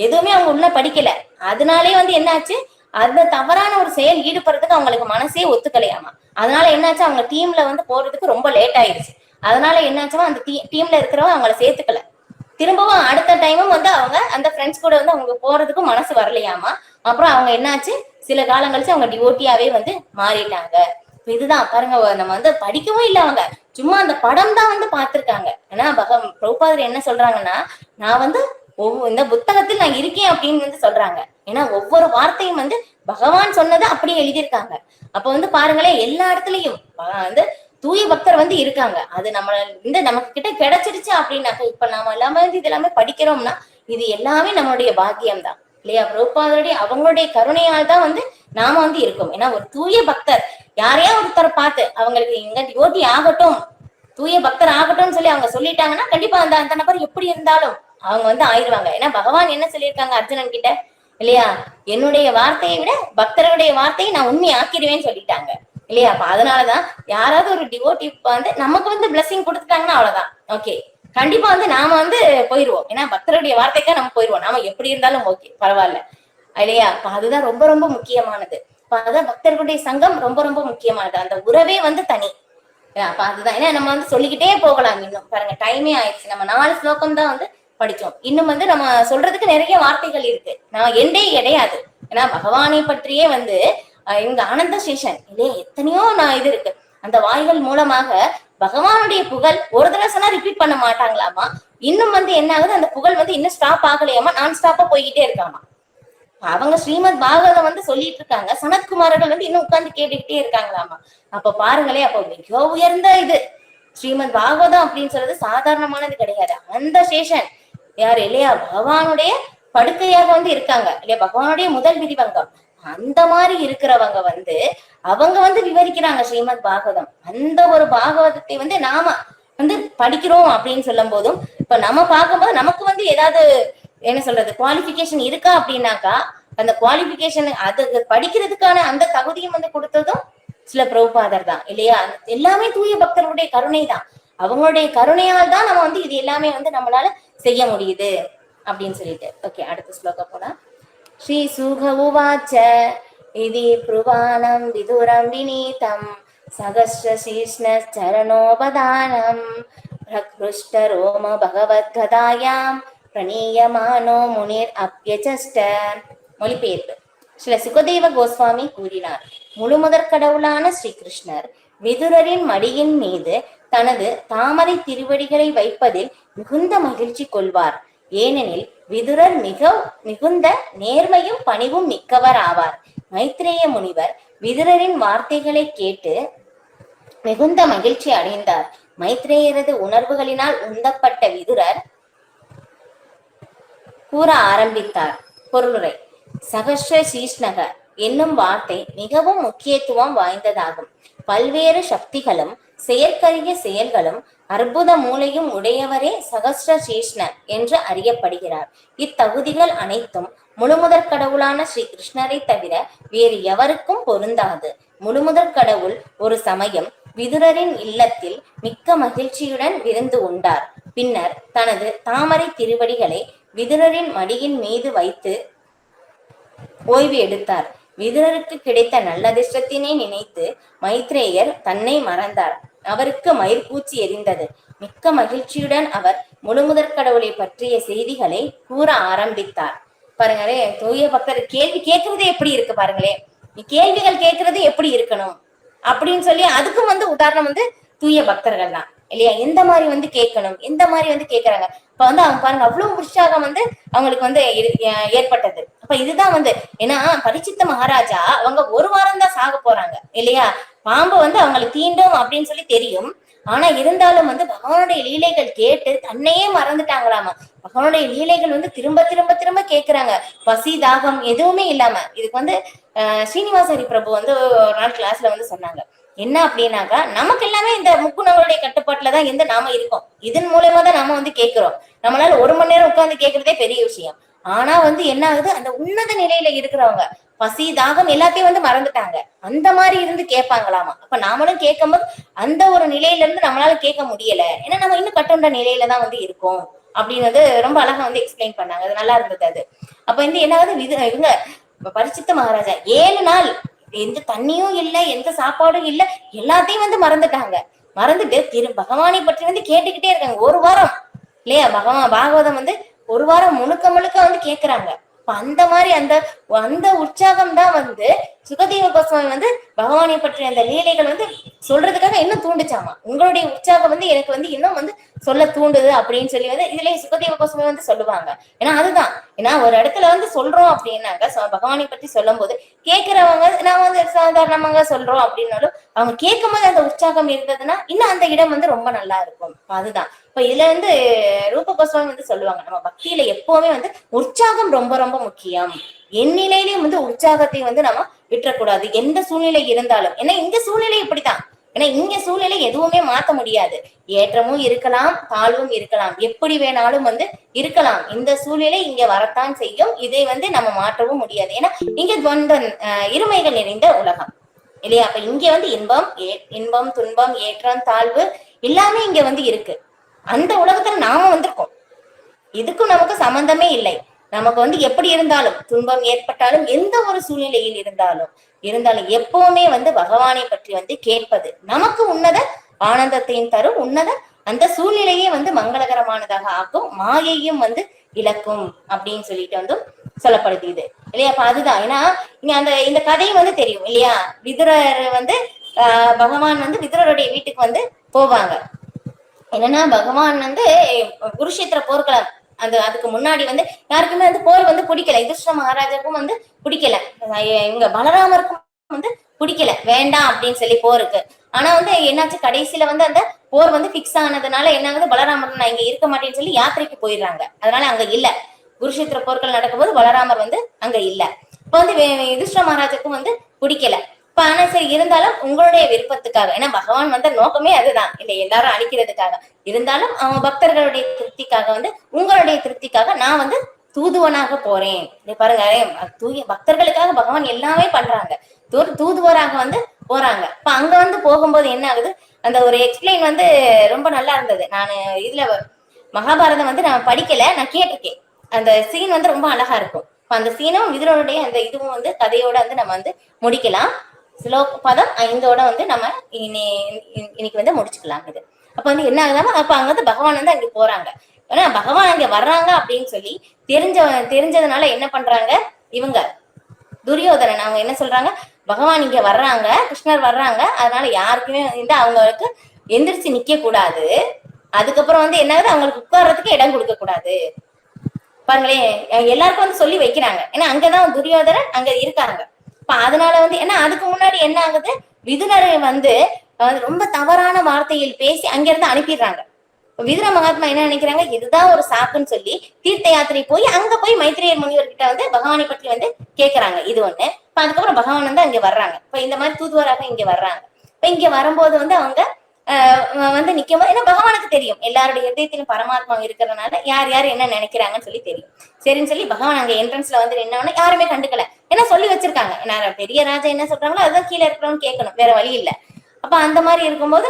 எதுவுமே அவங்க உள்ள படிக்கல. அதனாலே வந்து என்னாச்சு, அந்த தவறான ஒரு செயல் ஈடுபடுறதுக்கு அவங்களுக்கு மனசே ஒத்துக்கலையாமா. அதனால என்னாச்சு, அவங்க டீம்ல வந்து போறதுக்கு ரொம்ப லேட் ஆயிடுச்சு. அதனால என்னாச்சுமா, அந்த டீம்ல இருக்கிறவங்க அவங்கள சேர்த்துக்கல. திரும்பவும் அடுத்த டைமும் வந்து அவங்க அந்த ஃப்ரெண்ட்ஸ் கூட வந்து அவங்க போறதுக்கும் மனசு வரலையாமா. அப்புறம் அவங்க என்னாச்சு, சில காலம் கழிச்சு அவங்க டிவோட்டியாவே வந்து மாறிட்டாங்க. இதுதான் பாருங்க, நம்ம வந்து படிக்கவும் இல்லை, அவங்க சும்மா அந்த படம் தான் வந்து பார்த்திருக்காங்க. ஏன்னா பிரபுபாதர் என்ன சொல்றாங்கன்னா, நான் வந்து இந்த புத்தகத்தில் நான் இருக்கேன் அப்படின்னு வந்து சொல்றாங்க. ஏன்னா ஒவ்வொரு வார்த்தையும் வந்து பகவான் சொன்னதை அப்படியே எழுதியிருக்காங்க. அப்ப வந்து பாருங்களேன், எல்லா இடத்துலயும் வந்து தூய பக்தர் வந்து இருக்காங்க. அது நம்ம இந்த நமக்கு கிட்ட கிடைச்சிருச்சு அப்படின்னாக்க, இப்ப நாம எல்லாமே வந்து இது எல்லாமே படிக்கிறோம்னா இது எல்லாமே நம்மளுடைய பாக்கியம் தான் இல்லையா? பிரபுபாதருடைய அவங்களுடைய கருணையால் தான் வந்து நாம வந்து இருக்கோம். ஏன்னா ஒரு தூய பக்தர் யாரையா ஒருத்தரை பார்த்து அவங்களுக்கு எங்க டிவோட்டி ஆகட்டும், தூய பக்தர் ஆகட்டும்னு சொல்லி அவங்க சொல்லிட்டாங்கன்னா கண்டிப்பா அந்த அந்த நபர் எப்படி இருந்தாலும் அவங்க வந்து ஆயிடுவாங்க. ஏன்னா பகவான் என்ன சொல்லியிருக்காங்க அர்ஜுனன் கிட்ட இல்லையா, என்னுடைய வார்த்தையை விட பக்தருடைய வார்த்தையை நான் உண்மை ஆக்கிடுவேன்னு சொல்லிட்டாங்க இல்லையா? அப்ப அதனாலதான் யாராவது ஒரு டிவோட்டி வந்து நமக்கு வந்து பிளஸிங் கொடுத்துட்டாங்கன்னா அவ்வளவுதான், ஓகே கண்டிப்பா வந்து நாம வந்து போயிருவோம். ஏன்னா பக்தருடைய வார்த்தைக்கா நம்ம போயிருவோம், நாம எப்படி இருந்தாலும் ஓகே பரவாயில்ல இல்லையா? அப்ப அதுதான் ரொம்ப ரொம்ப முக்கியமானது. அதான் பக்தர்களுடைய சங்கம் ரொம்ப ரொம்ப முக்கியமானது. அந்த உறவே வந்து தனி. அப்ப அதுதான், ஏன்னா நம்ம வந்து சொல்லிக்கிட்டே போகலாம். இன்னும் பாருங்க டைமே ஆயிடுச்சு, நம்ம 4 ஸ்லோகம் தான் வந்து படிச்சோம். இன்னும் வந்து நம்ம சொல்றதுக்கு நிறைய வார்த்தைகள் இருக்கு, நான் எண்டே கிடையாது. ஏன்னா பகவானை பற்றியே வந்து இங்க ஆனந்த சேஷன் இல்லையா, எத்தனையோ நான் இது இருக்கு. அந்த வாய்கள் மூலமாக பகவானுடைய புகழ் ஒரு தடவை சொன்னா ரிப்பீட் பண்ண மாட்டாங்களாமா. இன்னும் வந்து என்ன ஆகுது, அந்த புகழ் வந்து இன்னும் ஸ்டாப் ஆகலையாமா, நான் ஸ்டாப்பா போய்கிட்டே இருக்காமா. அவங்க ஸ்ரீமத் பாகவதம் வந்து சொல்லிட்டு இருக்காங்க, சனத்குமாரர்கள் வந்து இன்னும் உட்கார்ந்து கேட்டுக்கிட்டே இருக்காங்களாமா. அப்ப பாருங்களேன், அப்ப மிக உயர்ந்த இது ஸ்ரீமத் பாகவதம் அப்படின்னு சொல்றது சாதாரணமானது கிடையாது. அந்த சேஷன் யார் இல்லையா, பகவானுடைய படுக்கையாக வந்து இருக்காங்க இல்லையா, பகவானுடைய முதல் விதிவங்கம். அந்த மாதிரி இருக்கிறவங்க வந்து அவங்க வந்து விவரிக்கிறாங்க ஸ்ரீமத் பாகவதம். அந்த ஒரு பாகவதத்தை வந்து நாம வந்து படிக்கிறோம் அப்படின்னு சொல்லும் போதும், இப்ப நம்ம பார்க்கும்போது நமக்கு வந்து ஏதாவது என்ன சொல்றது குவாலிபிகேஷன் இருக்கா அப்படின்னாக்கா, அந்த குவாலிபிகேஷன் அது படிக்கிறதுக்கான அந்த தகுதியும் வந்து கொடுத்ததும் சில பிரபுபாதர் தான் இல்லையா? எல்லாமே தூய பக்தர்களுடைய கருணை தான். அவங்களுடைய கருணையால் தான் நம்ம வந்து இது எல்லாமே வந்து நம்மளால செய்ய முடியுது அப்படின்னு சொல்லிட்டு. ஓகே, அடுத்த ஸ்லோகம் போலாம். ஸ்ரீ சுக உவாச்ச இதி ப்ருவாணம் விதுரம் விநீதம் சகஸ்ர சீஷ்ண சரணோபதானம் பிரக்ருஷ்ட ரோம பகவத்கதாயாம் பிரணீயமானோ முனிர் அப்யசஷ்ட. மொழிபெயர்ப்பு. ஸ்ரீ சுகதேவ கோஸ்வாமி கூறினார், முழுமுதற் கடவுளான ஸ்ரீகிருஷ்ணர் விதுரரின் மடியின் மீது தனது தாமரை திருவடிகளை வைப்பதில் மிகுந்த மகிழ்ச்சி கொள்வார். ஏனெனில் விதுரர் மிகுந்த நேர்மையும் பணிவும் மிக்கவர் ஆவார். மைத்ரேய முனிவர் விதுரரின் வார்த்தைகளை கேட்டு மிகுந்த மகிழ்ச்சி அடைந்தார். மைத்ரேயரது உணர்வுகளினால் உந்தப்பட்ட விதுரர் கூற ஆரம்பித்தார். பொருளுரை. சகஸ்ர சீஷ்ணக என்னும் வார்த்தை மிகவும் முக்கியத்துவம் வாய்ந்ததாகும். பல்வேறு சக்திகளும் செயற்கரிய செயல்களும் அற்புத மூளையும் உடையவரே சகஸ்ர சீஷ்ண என்று அறியப்படுகிறார். இத்தகுதிகள் அனைத்தும் முழுமுதற் கடவுளான ஸ்ரீ கிருஷ்ணரை தவிர வேறு எவருக்கும் பொருந்தாது. முழுமுதற் கடவுள் ஒரு சமயம் விதுரரின் இல்லத்தில் மிக்க மகிழ்ச்சியுடன் விருந்து உண்டார். பின்னர் தனது தாமரை திருவடிகளை விதுரரின் மடியின் மீது வைத்து ஓய்வு எடுத்தார். விதுரருக்கு கிடைத்த நல்லதிர்ஷ்டத்தினை நினைத்து மைத்ரேயர் தன்னை மறந்தார். அவருக்கு மயிர்கூச்சி எரிந்தது. மிக்க மகிழ்ச்சியுடன் அவர் முழுமுதற் கடவுளை பற்றிய செய்திகளை கூற ஆரம்பித்தார். பாருங்களே, தூய பக்தர் கேள்வி கேட்கறது எப்படி இருக்கு பாருங்களே. கேள்விகள் கேட்கறது எப்படி இருக்கணும் அப்படின்னு சொல்லி அதுக்கும் உதாரணம் தூய பக்தர்கள் தான் இல்லையா? எந்த மாதிரி கேட்கணும், எந்த மாதிரி கேட்கறாங்க. இப்ப அவங்க பாருங்க, அவ்வளவு உற்சாகம் அவங்களுக்கு ஏற்பட்டது. அப்ப இதுதான் ஏன்னா பரிச்சித்த மகாராஜா அவங்க ஒரு வாரம் தான் சாக போறாங்க இல்லையா? பாம்பு அவங்களை தீண்டும் அப்படின்னு சொல்லி தெரியும். ஆனா இருந்தாலும் பகவானுடைய லீலைகள் கேட்டு தன்னையே மறந்துட்டாங்களாமா. பகவானுடைய லீலைகள் திரும்ப திரும்ப திரும்ப கேட்கிறாங்க. பசி தாகம் எதுவுமே இல்லாம. இதுக்கு ஸ்ரீனிவாசரி பிரபு ஒரு நாள் கிளாஸ்ல சொன்னாங்க. என்ன அப்படின்னாக்கா, நமக்கு எல்லாமே இந்த முக்குணங்களுடைய கட்டுப்பாட்டுலதான் நாம இருக்கோம். இதன் மூலமா தான் நாம கேட்கிறோம். நம்மளால ஒரு மணி நேரம் உட்கார்ந்து கேட்கறதே பெரிய விஷயம். ஆனா என்ன ஆகுது, அந்த உன்னத நிலையில இருக்கிறவங்க பசி தாகம் எல்லாத்தையும் மறந்துட்டாங்க. அந்த மாதிரி இருந்து கேட்பாங்களாமா. அப்ப நாமளும் கேட்கும்போது அந்த ஒரு நிலையில இருந்து நம்மளால கேட்க முடியல. ஏன்னா நம்ம இன்னும் கட்டுண்ட நிலையில தான் இருக்கோம் அப்படின்றது ரொம்ப அழகா எக்ஸ்பிளைன் பண்ணாங்க. அது நல்லா இருந்தது. அது அப்ப என்ன ஆகுது, இவங்க பரிச்சித்த மகாராஜா 7 நாள் எந்த தண்ணியும் இல்ல, எந்த சாப்பாடும் இல்ல, எல்லாத்தையும் மறந்துட்டாங்க. மறந்துட்டு பகவானை பற்றி கேட்டுக்கிட்டே இருக்காங்க. ஒரு வாரம் இல்லையா? பாகவதம் ஒரு வாரம் முழுக்க முழுக்க கேக்குறாங்க. அந்த மாதிரி அந்த உற்சாகம் தான் சுகதேவ கோஸ்வாமி பகவானை பற்றி அந்த லீலைகள் சொல்றதுக்காக இன்னும் தூண்டுச்சாமா. உங்களுடைய உற்சாகம் எனக்கு இன்னும் சொல்ல தூண்டுது அப்படின்னு சொல்லி இதுலயே சுகதேவ கோஸ்வாமி சொல்லுவாங்க. ஏன்னா அதுதான், ஏன்னா ஒரு இடத்துல சொல்றோம் அப்படின்னாக்க பகவானை பற்றி சொல்லும் போது கேட்கிறவங்க நான் சாதாரணமாக சொல்றோம் அப்படின்னாலும் அவங்க கேட்கும் போது அந்த உற்சாகம் இருந்ததுன்னா இன்னும் அந்த இடம் ரொம்ப நல்லா இருக்கும். அதுதான் இப்ப இதுல ரூப கோஸ்வாமி சொல்லுவாங்க, நம்ம பக்தியில எப்பவுமே உற்சாகம் ரொம்ப ரொம்ப முக்கியம். என் நிலையிலயும் உற்சாகத்தை நம்ம விட்டுறக்கூடாது, எந்த சூழ்நிலை இருந்தாலும். ஏன்னா இந்த சூழ்நிலை இப்படித்தான். ஏன்னா இங்க சூழ்நிலை எதுவுமே மாத்த முடியாது. ஏற்றமும் இருக்கலாம், தாழ்வும் இருக்கலாம், எப்படி வேணாலும் இருக்கலாம். இந்த சூழ்நிலை இங்க வரத்தான் செய்யும். இதை நம்ம மாற்றவும் முடியாது. ஏன்னா இங்க இருமைகள் நிறைந்த உலகம் இல்லையா? அப்ப இங்க இன்பம் துன்பம் ஏற்றம் தாழ்வு எல்லாமே இங்க இருக்கு. அந்த உலகத்துல நாம வந்திருக்கோம். இதுக்கும் நமக்கு சம்பந்தமே இல்லை. நமக்கு எப்படி இருந்தாலும் துன்பம் ஏற்பட்டாலும் எந்த ஒரு சூழ்நிலையில் இருந்தாலும் எப்பவுமே பகவானை பற்றி கேட்பது நமக்கு உன்னத ஆனந்தத்தையும் தரும். உன்னத அந்த சூழ்நிலையே மங்களகரமானதாக ஆக்கும், மாயையும் இழக்கும் அப்படின்னு சொல்லிட்டு சொல்லப்படுது இல்லையா? அப்ப அதுதான். ஏன்னா இந்த கதையும் தெரியும் இல்லையா? விதுரர் பகவான் விதுரருடைய வீட்டுக்கு போவாங்க. என்னன்னா பகவான் குருஷேத்திர போர்க்களம் அதுக்கு முன்னாடி யாருக்குமே போர் பிடிக்கல. யுதிஷ்டிர மகாராஜாவுக்கும் பிடிக்கல, இவங்க பலராமருக்கும் பிடிக்கல, வேண்டாம் அப்படின்னு சொல்லி போருக்கு. ஆனா என்னாச்சு, கடைசியில அந்த போர் பிக்ஸ் ஆனதுனால என்ன ஆகுது, பலராமர் நான் இங்க இருக்க மாட்டேன்னு சொல்லி யாத்திரைக்கு போயிடுறாங்க. அதனால அங்க இல்ல. குருஷேத்திர போர்கள் நடக்கும்போது பலராமர் அங்க இல்ல. இப்ப யுதிஷ்டிர மகாராஜாவுக்கும் பிடிக்கல. ஆனா சரி, இருந்தாலும் உங்களுடைய விருப்பத்துக்காக, ஏன்னா பகவான் நோக்கமே அதுதான் இல்லை, எல்லாரும் அழிக்கிறதுக்காக. இருந்தாலும் அவங்க பக்தர்களுடைய திருப்திக்காக உங்களுடைய திருப்திக்காக நான் தூதுவனாக போறேன். பாருங்க, தூய பக்தர்களுக்காக பகவான் எல்லாமே பண்றாங்க. தூதுவராக போறாங்க. இப்ப அங்க போகும்போது என்ன ஆகுது, அந்த ஒரு எக்ஸ்பிளைன் ரொம்ப நல்லா இருந்தது. நான் இதுல மகாபாரதம் நான் படிக்கல, நான் கேட்டிருக்கேன். அந்த சீன் ரொம்ப அழகா இருக்கும். அந்த சீனும் விதுரனுடைய அந்த இதுவும் கதையோட நம்ம முடிக்கலாம். ஸ்லோக பதம் 5ஓட நம்ம இன்னைக்கு முடிச்சுக்கலாம். இது அப்ப என்ன ஆகுதாம, அப்ப அங்க பகவான் அங்க போறாங்க. ஏன்னா பகவான் அங்க வர்றாங்க அப்படின்னு சொல்லி தெரிஞ்சதுனால என்ன பண்றாங்க இவங்க, துரியோதனன் அவங்க என்ன சொல்றாங்க, பகவான் இங்க வர்றாங்க, கிருஷ்ணர் வர்றாங்க, அதனால யாருக்குமே அவங்களுக்கு எந்திரிச்சு நிக்க கூடாது. அதுக்கப்புறம் என்ன ஆகுது, அவங்களுக்கு உட்கார்றதுக்கு இடம் கொடுக்க கூடாது. பாருங்களேன், எல்லாருக்கும் வந்து சொல்லி வைக்கிறாங்க. ஏன்னா அங்கதான் துரியோதனன் அங்க இருக்காங்க. அதனால வந்து ஏன்னா அதுக்கு முன்னாடி என்ன ஆகுது, விதுரரை வந்து ரொம்ப தவறான வார்த்தையில் பேசி அங்கிருந்து அனுப்பிடுறாங்க. விதுர மகாத்மா என்ன நினைக்கிறாங்க, இதுதான் ஒரு சாக்குன்னு சொல்லி தீர்த்த யாத்திரை போய் அங்க போய் மைத்ரேயர் முனிவர்கிட்ட வந்து பகவானை பற்றி வந்து கேட்கறாங்க. இது ஒண்ணு. அதுக்கப்புறம் பகவான் வந்து அங்க வர்றாங்க. இப்ப இந்த மாதிரி தூதுவராக இங்க வர்றாங்க. இப்ப இங்க வரும்போது வந்து அவங்க வந்து நிக்கும் போது, ஏன்னா பகவானுக்கு தெரியும் எல்லாருடைய இதயத்திலும் பரமாத்மா இருக்கிறதுனால யார் யார் என்ன நினைக்கிறாங்கன்னு சொல்லி தெரியும். சரின்னு சொல்லி பகவான் அங்க என்ட்ரன்ஸ்ல வந்து நின்னவொன்னு யாருமே கண்டுக்கல. ஏன்னா சொல்லி வச்சிருக்காங்க, பெரிய ராஜா என்ன சொல்றாங்களோ அதுதான் கீழே இருக்கிறவங்க கேட்கணும், வேற வழி இல்ல. அப்ப அந்த மாதிரி இருக்கும்போது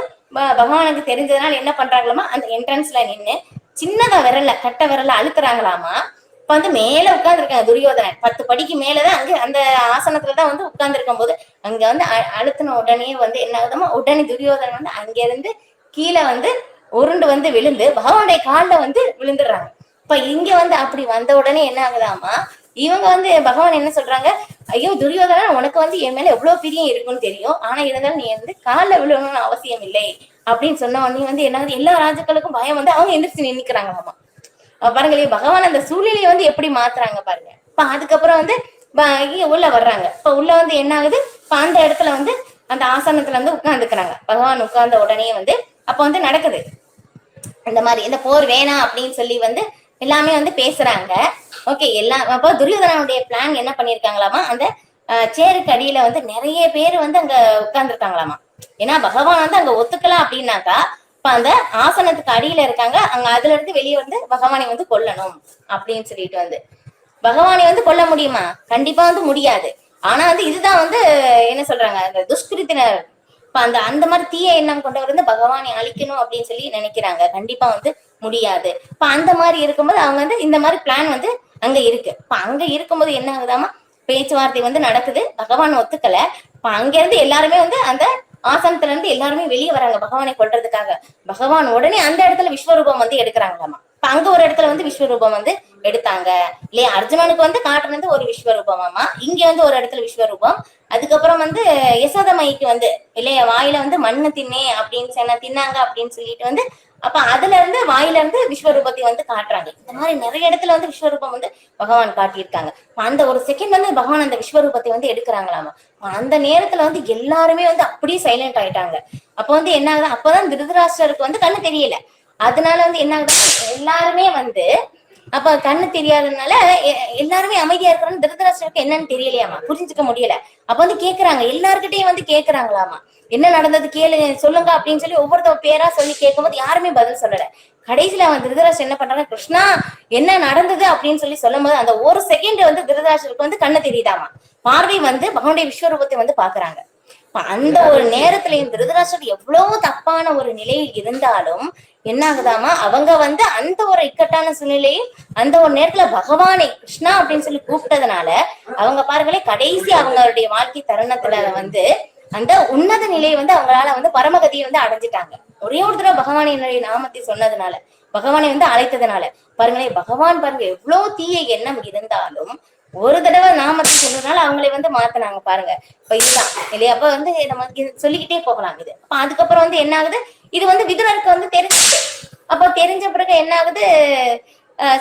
பகவானுக்கு தெரிஞ்சதுனால என்ன பண்றாங்களாமா, அந்த என்ட்ரன்ஸ்ல நின்னு சின்னதா விரல்ல கட்ட விரல்ல அழுத்துறாங்களாமா. இப்ப வந்து மேல உட்கார்ந்து இருக்காங்க துரியோதனன், 10 படிக்கு மேலதான் அங்க அந்த ஆசனத்துலதான் வந்து உட்கார்ந்து இருக்கும் போது அங்க வந்து அழுத்தின உடனே வந்து என்ன ஆகுதுமா, உடனே துரியோதனன் வந்து அங்க இருந்து கீழே வந்து உருண்டு வந்து விழுந்து பகவானுடைய காலில் வந்து விழுந்துடுறாங்க. இப்ப இங்க வந்து அப்படி வந்த உடனே என்ன ஆகுதாமா, இவங்க வந்து பகவான் என்ன சொல்றாங்க, ஐயோ துரியோதனன், உனக்கு வந்து என் மேல எவ்வளவு பிரியம் இருக்குன்னு தெரியும், ஆனா இருந்தாலும் நீ வந்து காலில் விழணும்னு அவசியம் இல்லை அப்படின்னு சொன்ன உடனே வந்து என்ன, எல்லா ராஜாக்களுக்கும் பயம் வந்து அவங்க எந்திரிச்சு நின்னுக்கிறாங்களாமா. பாருங்களேன் பகவான் அந்த சூழ்நிலையை வந்து எப்படி மாத்துறாங்க பாருங்க. இப்ப அதுக்கப்புறம் வந்து உள்ள வர்றாங்க. இப்ப உள்ள வந்து என்ன ஆகுது, இப்ப அந்த இடத்துல வந்து அந்த ஆசனத்துல வந்து உட்கார்ந்துக்கிறாங்க. பகவான் உட்கார்ந்த உடனே வந்து அப்ப வந்து நடக்குது இந்த மாதிரி, இந்த போர் வேணாம் அப்படின்னு சொல்லி வந்து எல்லாமே வந்து பேசுறாங்க. ஓகே, எல்லாம் அப்போ துரியோதனனுடைய பிளான் என்ன பண்ணிருக்காங்களாமா, அந்த சேருக்கு அடியில வந்து நிறைய பேர் வந்து அங்க உட்கார்ந்துருக்காங்களாமா. ஏன்னா பகவான் வந்து அங்க ஒத்துக்கலாம் அப்படின்னாக்கா இப்ப அந்த ஆசனத்துக்கு அடியில இருக்காங்க, அங்க அதுல இருந்து வெளியே வந்து பகவானை வந்து கொல்லணும் அப்படின்னு சொல்லிட்டு வந்து பகவானை வந்து கொல்ல முடியுமா, கண்டிப்பா வந்து முடியாது. ஆனா வந்து இதுதான் வந்து என்ன சொல்றாங்க, அந்த துஷ்கிருத்தினர் இப்ப அந்த மாதிரி தீய எண்ணம் கொண்டவர் வந்து பகவானை அழிக்கணும் அப்படின்னு சொல்லி நினைக்கிறாங்க, கண்டிப்பா வந்து முடியாது. இப்ப அந்த மாதிரி இருக்கும்போது அவங்க வந்து இந்த மாதிரி பிளான் வந்து அங்க இருக்கு. இப்ப அங்க இருக்கும்போது என்ன ஆகுதாமா, பேச்சுவார்த்தை வந்து நடக்குது, பகவான் ஒத்துக்கல. இப்ப அங்க இருந்து எல்லாருமே வந்து அந்த ஆசனத்துல இருந்து எல்லாருமே வெளியே வராங்க பகவானை கொல்றதுக்காக. பகவான் உடனே அந்த இடத்துல விஸ்வரூபம் வந்து எடுக்கிறாங்களாமா. இப்ப அங்க ஒரு இடத்துல வந்து விஸ்வரூபம் வந்து எடுத்தாங்க இல்லையா, அர்ஜுனனுக்கு வந்து காட்டுனது ஒரு விஸ்வரூபமாமா, இங்க வந்து ஒரு இடத்துல விஸ்வரூபம். அதுக்கப்புறம் வந்து யசோதமைக்கு வந்து இல்லையா வாயில வந்து மண்ணு தின்னே அப்படின்னு சொன்ன தின்னாங்க அப்படின்னு சொல்லிட்டு வந்து அப்ப அதுல இருந்து வாயில இருந்து விஸ்வரூபத்தை வந்து காட்டுறாங்க. இந்த மாதிரி நிறைய இடத்துல வந்து விஸ்வரூபம் வந்து பகவான் காட்டியிருக்காங்க. அந்த ஒரு செகண்ட் வந்து பகவான் அந்த விஸ்வரூபத்தை வந்து எடுக்கிறாங்களாமா. அந்த நேரத்துல வந்து எல்லாருமே வந்து அப்படியே சைலண்ட் ஆயிட்டாங்க. அப்ப வந்து என்ன ஆகுது, அப்பதான் திருதராஷ்டிரருக்கு வந்து கண்ணு தெரியல. அதனால வந்து என்ன ஆகுது, எல்லாருமே வந்து அப்ப கண்ணு தெரியாததுனால எல்லாருமே அமைதியா இருக்கிறோம். திருதராஷ்டிரருக்கு என்னன்னு தெரியலையாமா, புரிஞ்சுக்க முடியல. அப்ப வந்து கேக்குறாங்க, எல்லார்கிட்டையும் வந்து கேக்குறாங்களாமா, என்ன நடந்தது கேளு சொல்லுங்க அப்படின்னு சொல்லி ஒவ்வொருத்தவ பேரா சொல்லி கேட்கும்போது யாருமே பதில் சொல்லல. கடைசியில அவன் திருதராஷ்டிரன் என்ன பண்றாங்க, கிருஷ்ணா என்ன நடந்தது அப்படின்னு சொல்லி சொல்லும் போது அந்த ஒரு செகண்ட் வந்து திருதராஷ்டிரருக்கு வந்து கண்ணு தெரியுதாமா, பார்வை வந்து பகவானுடைய விஸ்வரூபத்தை வந்து பாக்குறாங்க. அந்த ஒரு நேரத்துல திருதராஷ்டிரர் எவ்வளவு தப்பான ஒரு நிலையில் இருந்தாலும் என்ன ஆகுதாமா, அவங்க வந்து அந்த ஒரு இக்கட்டான சூழ்நிலையும் அந்த ஒரு நேரத்துல பகவானை கிருஷ்ணா அப்படின்னு சொல்லி கூப்பிட்டதுனால அவங்க பாருங்களே கடைசி அவங்களுடைய வாழ்க்கை தருணத்துல வந்து அந்த உன்னத நிலையை வந்து அவங்களால வந்து பரமகதியை வந்து அடைஞ்சிட்டாங்க. ஒரே ஒரு தடவை பகவானினுடைய நாமத்தை சொன்னதுனால, பகவானை வந்து அழைத்ததுனால. பாருங்களேன் பகவான் பாருங்க எவ்வளவு தீய எண்ணம் இருந்தாலும் ஒரு தடவை நாமத்தை சொன்னதுனால அவங்களை வந்து மாத்தினாங்க பாருங்க. இப்ப இதுதான் இல்லையா, அப்ப வந்து நம்ம சொல்லிக்கிட்டே போகலாம் இது. அப்ப அதுக்கப்புறம் வந்து என்ன ஆகுது, இது வந்து விதுரருக்கு வந்து தெரிஞ்சுது. அப்ப தெரிஞ்ச பிறகு என்ன ஆகுது,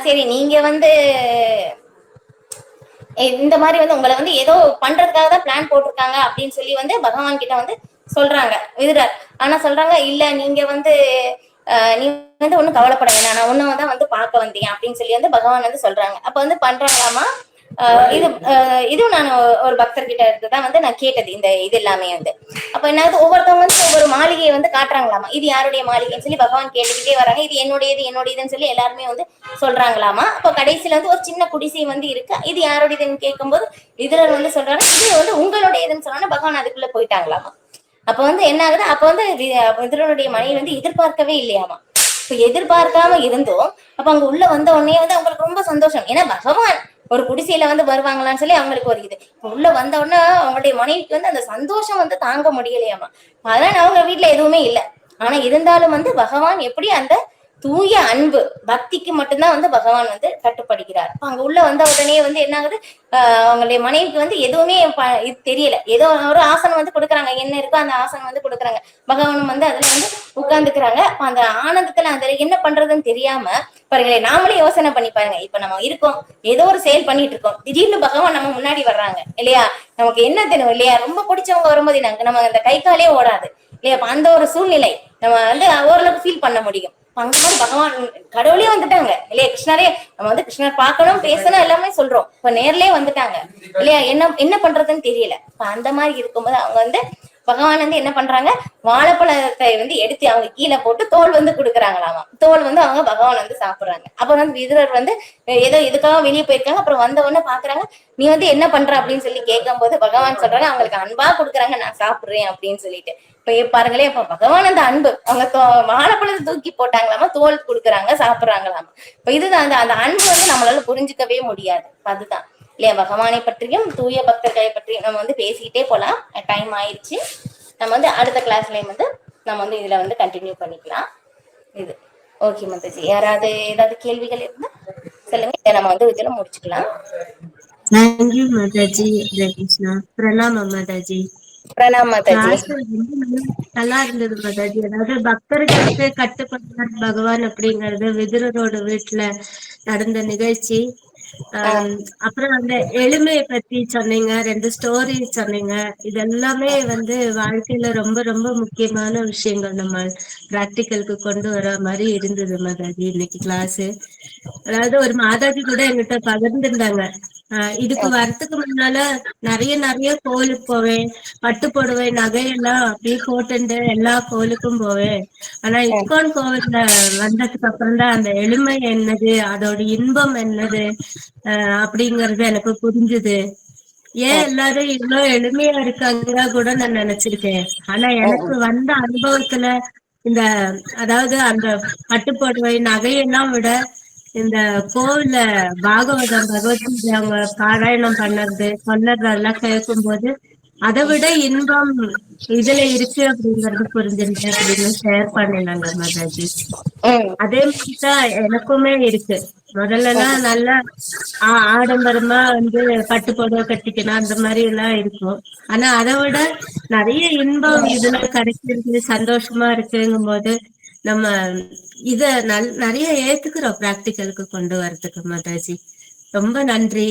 சரி நீங்க வந்து இந்த மாதிரி வந்து உங்களை வந்து ஏதோ பண்றதுக்காக தான் பிளான் போட்டிருக்காங்க அப்படின்னு சொல்லி வந்து பகவான் கிட்ட வந்து சொல்றாங்க விதுரர். ஆனா சொல்றாங்க, இல்ல நீங்க வந்து நீ வந்து ஒண்ணும் கவலைப்பட வேணாம், நான் ஒன்னதான் வந்து பார்க்க வந்தேன் அப்படின்னு சொல்லி வந்து பகவான் வந்து சொல்றாங்க. அப்ப வந்து பண்றாங்களாமா. இதுவும் நான் ஒரு பக்தர்கிட்ட இருந்துதான் வந்து நான் கேட்டது இந்த இது எல்லாமே வந்து. அப்ப என்ன ஒவ்வொருத்தவங்க வந்து ஒவ்வொரு மாளிகையை வந்து காட்டுறாங்களாமா, இது யாருடைய மாளிகைன்னு சொல்லி பகவான் கேட்டுக்கிட்டே வராங்க. இது என்னுடையதுன்னு சொல்லி எல்லாருமே வந்து சொல்றாங்களாமா. அப்ப கடைசியில வந்து ஒரு சின்ன குடிசை வந்து இருக்கு, இது யாருடையதுன்னு கேட்கும்போது விதுரர் வந்து சொல்றாங்க இது வந்து உங்களுடையதுன்னு சொன்னா பகவான் அதுக்குள்ள போயிட்டாங்களாமா. அப்ப வந்து என்ன ஆகுது, அப்ப வந்து விதுரனுடைய மனைவி வந்து எதிர்பார்க்கவே இல்லையாமா. இப்ப எதிர்பார்க்காம இருந்தோம், அப்ப அங்க உள்ள வந்த உடனே வந்து அவங்களுக்கு ரொம்ப சந்தோஷம். ஏன்னா பகவான் ஒரு குடிசையில வந்து வருவாங்களான்னு சொல்லி அவங்களுக்கு ஒரு இது. உள்ள வந்த உடனே அவங்களுடைய மனைவிக்கு வந்து அந்த சந்தோஷம் வந்து தாங்க முடியலையாமா. அதான் அவங்க வீட்டுல எதுவுமே இல்லை, ஆனா இருந்தாலும் வந்து பகவான் எப்படி அந்த தூய அன்பு பக்திக்கு மட்டும்தான் வந்து பகவான் வந்து கட்டுப்படுகிறார். அங்க உள்ள வந்த உடனே வந்து என்ன ஆகுது, அவங்களுடைய மனைவிக்கு வந்து எதுவுமே இது தெரியல. ஏதோ ஒரு ஆசனம் வந்து கொடுக்குறாங்க, என்ன இருக்கோ அந்த ஆசனம் வந்து கொடுக்குறாங்க. பகவானும் வந்து அதுல வந்து உட்கார்ந்துக்கிறாங்க. அந்த ஆனந்தத்துல அந்த என்ன பண்றதுன்னு தெரியாம பாருங்களேன், நாமளே யோசனை பண்ணி பாருங்க. இப்ப நம்ம இருக்கோம், ஏதோ ஒரு செயல் பண்ணிட்டு இருக்கோம், திடீர்னு பகவான் நம்ம முன்னாடி வர்றாங்க இல்லையா, நமக்கு என்ன தெரியும் இல்லையா, ரொம்ப பிடிச்சவங்க வரும்போது நம்ம அந்த கை காலே ஓடாது இல்லையா. அந்த ஒரு சூழ்நிலை நம்ம வந்து ஓரளவுக்கு ஃபீல் பண்ண முடியும். அங்க மாதிரி பகவான் கடவுளே வந்துட்டாங்க இல்லையா, கிருஷ்ணரே நம்ம வந்து கிருஷ்ணர் பார்க்கணும் பேசணும் எல்லாமே சொல்றோம், இப்ப நேர்லயே வந்துட்டாங்க இல்லையா, என்ன என்ன பண்றதுன்னு தெரியல. இப்ப அந்த மாதிரி இருக்கும்போது அவங்க வந்து பகவான் வந்து என்ன பண்றாங்க, வாழைப்பழத்தை வந்து எடுத்து அவங்க கீழே போட்டு தோல் வந்து கொடுக்குறாங்களாமா. தோல் வந்து அவங்க பகவான் வந்து சாப்பிடுறாங்க. அப்ப வந்து விதுரர் வந்து ஏதோ இதுக்காக வெளியே போயிருக்காங்க. அப்புறம் வந்த உடனே பாக்குறாங்க, நீ வந்து என்ன பண்ற அப்படின்னு சொல்லி கேட்கும் போது பகவான் சொல்றாங்க, அவங்களுக்கு அன்பா கொடுக்குறாங்க, நான் சாப்பிடுறேன் அப்படின்னு சொல்லிட்டு. இப்ப பாருங்களேன், இப்ப பகவான் அந்த அன்பு, அவங்க வாழைப்பழத்தை தூக்கி போட்டாங்களாமா, தோல் கொடுக்குறாங்க சாப்பிடுறாங்களாமா. இப்ப இதுதான் அந்த அந்த அன்பு வந்து நம்மளால புரிஞ்சுக்கவே முடியாது. அதுதான் இல்லையா, பகவானை பற்றியும் தூய பக்தர்களை பற்றியும் நம்ம வந்து பேசிக்கிட்டே போலாம். டைம் ஆயிடுச்சு. நம்ம வந்து அடுத்த கிளாஸ்லயும் வந்து நம்ம வந்து இதுல வந்து கண்டினியூ பண்ணிக்கலாம். இது ஓகே மாதாஜி, யாராவது ஏதாவது கேள்விகள் இருந்தா சொல்லுங்க, நம்ம வந்து இதுல முடிச்சுக்கலாம். தேங்க்யூ மாதாஜி. ஹரே கிருஷ்ணா. பிரணாமம் மாதாஜி. பிரணாம் மாதாஜி. கிளாஸ் ரொம்ப நல்லா இருந்தது மாதாஜி. அதாவது பக்தர்களுக்கு கட்டுப்படுறார் பகவான் அப்படிங்கறது விதுரரோட வீட்டுல நடந்த நிகழ்ச்சி. அப்புறம் அந்த எளிமையை பத்தி சொன்னீங்க, 2 ஸ்டோரி சொன்னீங்க. இதெல்லாமே வந்து வாழ்க்கையில ரொம்ப ரொம்ப முக்கியமான விஷயங்கள், நம்ம பிராக்டிக்கலுக்கு கொண்டு வர மாதிரி இருந்தது மாதாஜி இன்னைக்கு கிளாஸ். அதாவது ஒரு மாதாஜி கூட என்கிட்ட பகிர்ந்துருந்தாங்க, இதுக்கு வரத்துக்கு முன்னால நிறைய நிறைய கோயிலுக்கு போவேன், பட்டு புடவை நகையெல்லாம் அப்படியே போட்டுட்டு எல்லா கோயிலுக்கும் போவேன். ஆனா இஸ்கான் கோவில்ல வந்ததுக்கு அப்புறம் தான் அந்த எளிமை என்னது, அதோட இன்பம் என்னது அப்படிங்கறது எனக்கு புரிஞ்சுது. ஏன் எல்லாரும் இவ்வளவு எளிமையா இருக்காங்க கூட நான் நினைச்சிருக்கேன். ஆனா எனக்கு வந்த அனுபவத்துல இந்த அதாவது அந்த பட்டுப்புடவை நகையெல்லாம் விட இந்த கோவில்ல பாகவதம் பகவத்கீதை அவங்க பாராயணம் சொன்னதெல்லாம் கேட்கும் போது அதை விட இன்பம் இதுல இருக்கு அப்படிங்கறது புரிஞ்சிருக்கேன் அப்படின்னு ஷேர் பண்ணினாங்க மாதாஜி. அதே மாதிரிதான் எனக்குமே இருக்கு. முதல்ல எல்லாம் நல்லா ஆடம்பரமா வந்து பட்டு புடவை கட்டிக்கணும் அந்த மாதிரி எல்லாம் இருக்கும். ஆனா அதை விட நிறைய இன்பம் இதுல கிடைச்சிருக்கு, சந்தோஷமா இருக்குங்கும் போது நம்ம இத நிறைய ஏத்துக்கிறோம் பிராக்டிக்கலுக்கு கொண்டு வரதுக்கு மாதாஜி. ரொம்ப நன்றி,